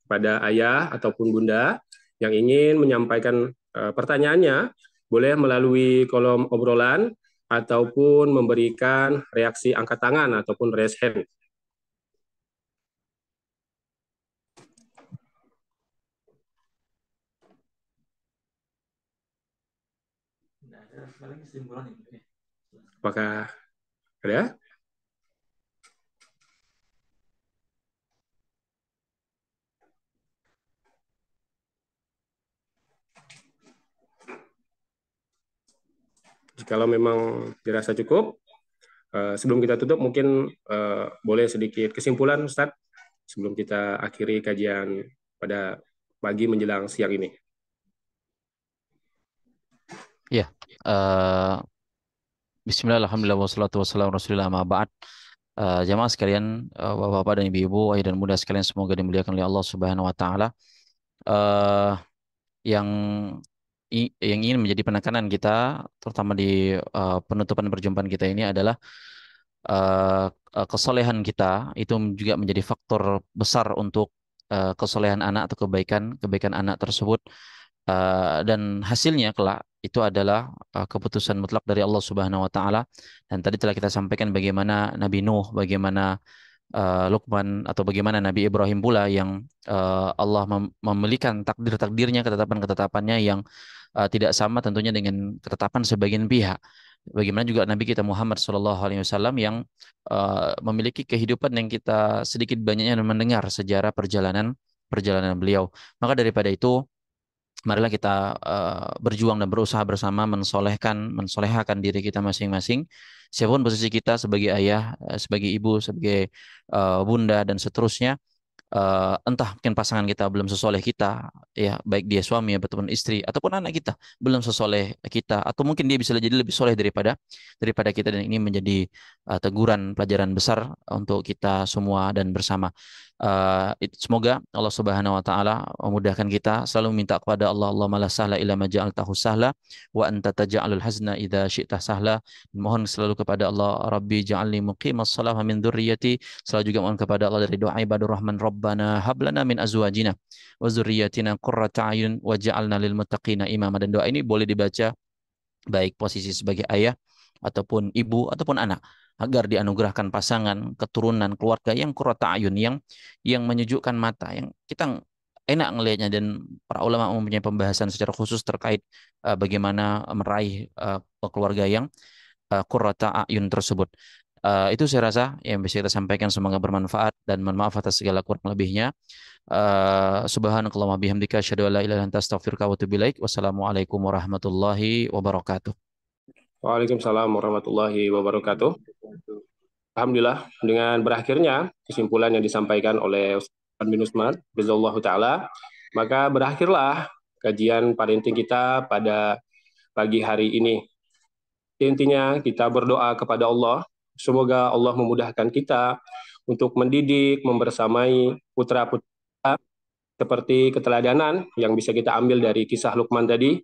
pada ayah ataupun bunda yang ingin menyampaikan pertanyaannya, boleh melalui kolom obrolan ataupun memberikan reaksi angkat tangan ataupun raise hand. Apakah ada? Jikalau memang dirasa cukup, sebelum kita tutup mungkin boleh sedikit kesimpulan Ustadz sebelum kita akhiri kajian pada pagi menjelang siang ini. Ya, Bismillah, alhamdulillah, wassalatu wassalamu rasulillah, ma ba'd. Jamaah sekalian, bapak-bapak dan ibu-ibu, ayah dan bunda sekalian, semoga dimuliakan oleh Allah Subhanahu wa taala. Uh, yang yang ingin menjadi penekanan kita, terutama di penutupan perjumpaan kita ini adalah kesolehan kita itu juga menjadi faktor besar untuk kesolehan anak atau kebaikan anak tersebut. Dan hasilnya kelak itu adalah keputusan mutlak dari Allah Subhanahu wa taala. Dan tadi telah kita sampaikan bagaimana Nabi Nuh, bagaimana Luqman, atau bagaimana Nabi Ibrahim pula yang Allah memberikan takdir-takdirnya, ketetapan-ketetapannya yang tidak sama tentunya dengan ketetapan sebagian pihak. Bagaimana juga Nabi kita Muhammad SAW yang memiliki kehidupan yang kita sedikit banyaknya mendengar sejarah perjalanan perjalanan beliau. Maka daripada itu, marilah kita berjuang dan berusaha bersama mensolehkan diri kita masing-masing. Siapapun posisi kita sebagai ayah, sebagai ibu, sebagai bunda dan seterusnya, entah mungkin pasangan kita belum sesoleh kita, ya baik dia suami ataupun istri ataupun anak kita belum sesoleh kita, atau mungkin dia bisa jadi lebih soleh daripada kita, dan ini menjadi teguran pelajaran besar untuk kita semua dan bersama. Semoga Allah Subhanahu wa taala memudahkan kita, selalu minta kepada Allah, Allahumma la sahla illa ma ja'altahu sahla wa anta taj'alul hazna idza syi'ta sahla. Mohon selalu kepada Allah, Rabbi ja'alni muqimas shalah wa min dzurriyyati. Selalu juga mohon kepada Allah dari doa ibadur rahman, Rabbana hablana min azwajina wa dzurriyyatina qurrata a'yun waj'alna lil muttaqina imama. Dan doa ini boleh dibaca baik posisi sebagai ayah ataupun ibu ataupun anak, agar dianugerahkan pasangan, keturunan, keluarga yang qurrata a'yun, yang menyejukkan mata, yang kita enak ngelihatnya. Dan para ulama mempunyai pembahasan secara khusus terkait bagaimana meraih keluarga yang qurrata a'yun tersebut. Itu saya rasa yang bisa kita sampaikan, semoga bermanfaat, dan mohon maaf atas segala kurang lebihnya. Subhanakallahumma bihamdika asyhadu an la ilaha illa anta astaghfiruka wa atubu ilaik. Wassalamualaikum warahmatullahi wabarakatuh. Waalaikumsalam warahmatullahi wabarakatuh. Alhamdulillah, dengan berakhirnya kesimpulan yang disampaikan oleh Ustaz bin Usman, Bizallahu Ta'ala, maka berakhirlah kajian parenting kita pada pagi hari ini. Intinya kita berdoa kepada Allah, semoga Allah memudahkan kita untuk mendidik, membersamai putra-putra seperti keteladanan yang bisa kita ambil dari kisah Luqman tadi,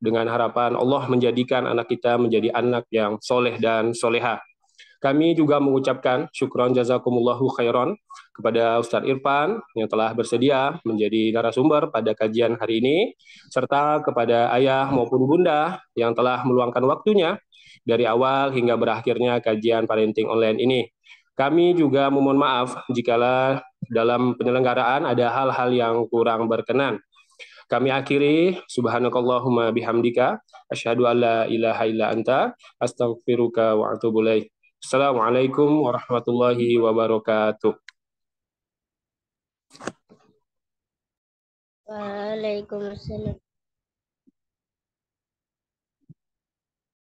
dengan harapan Allah menjadikan anak kita menjadi anak yang soleh dan soleha. Kami juga mengucapkan syukron jazakumullahu khairan kepada Ustadz Irfan yang telah bersedia menjadi narasumber pada kajian hari ini, serta kepada ayah maupun bunda yang telah meluangkan waktunya dari awal hingga berakhirnya kajian parenting online ini. Kami juga memohon maaf jika dalam penyelenggaraan ada hal-hal yang kurang berkenan. Kami akhiri, subhanakallahumma bihamdika, asyhadu an la ilaha illa anta, astaghfiruka wa atubu ilaik. Assalamualaikum warahmatullahi wabarakatuh. Waalaikumsalam.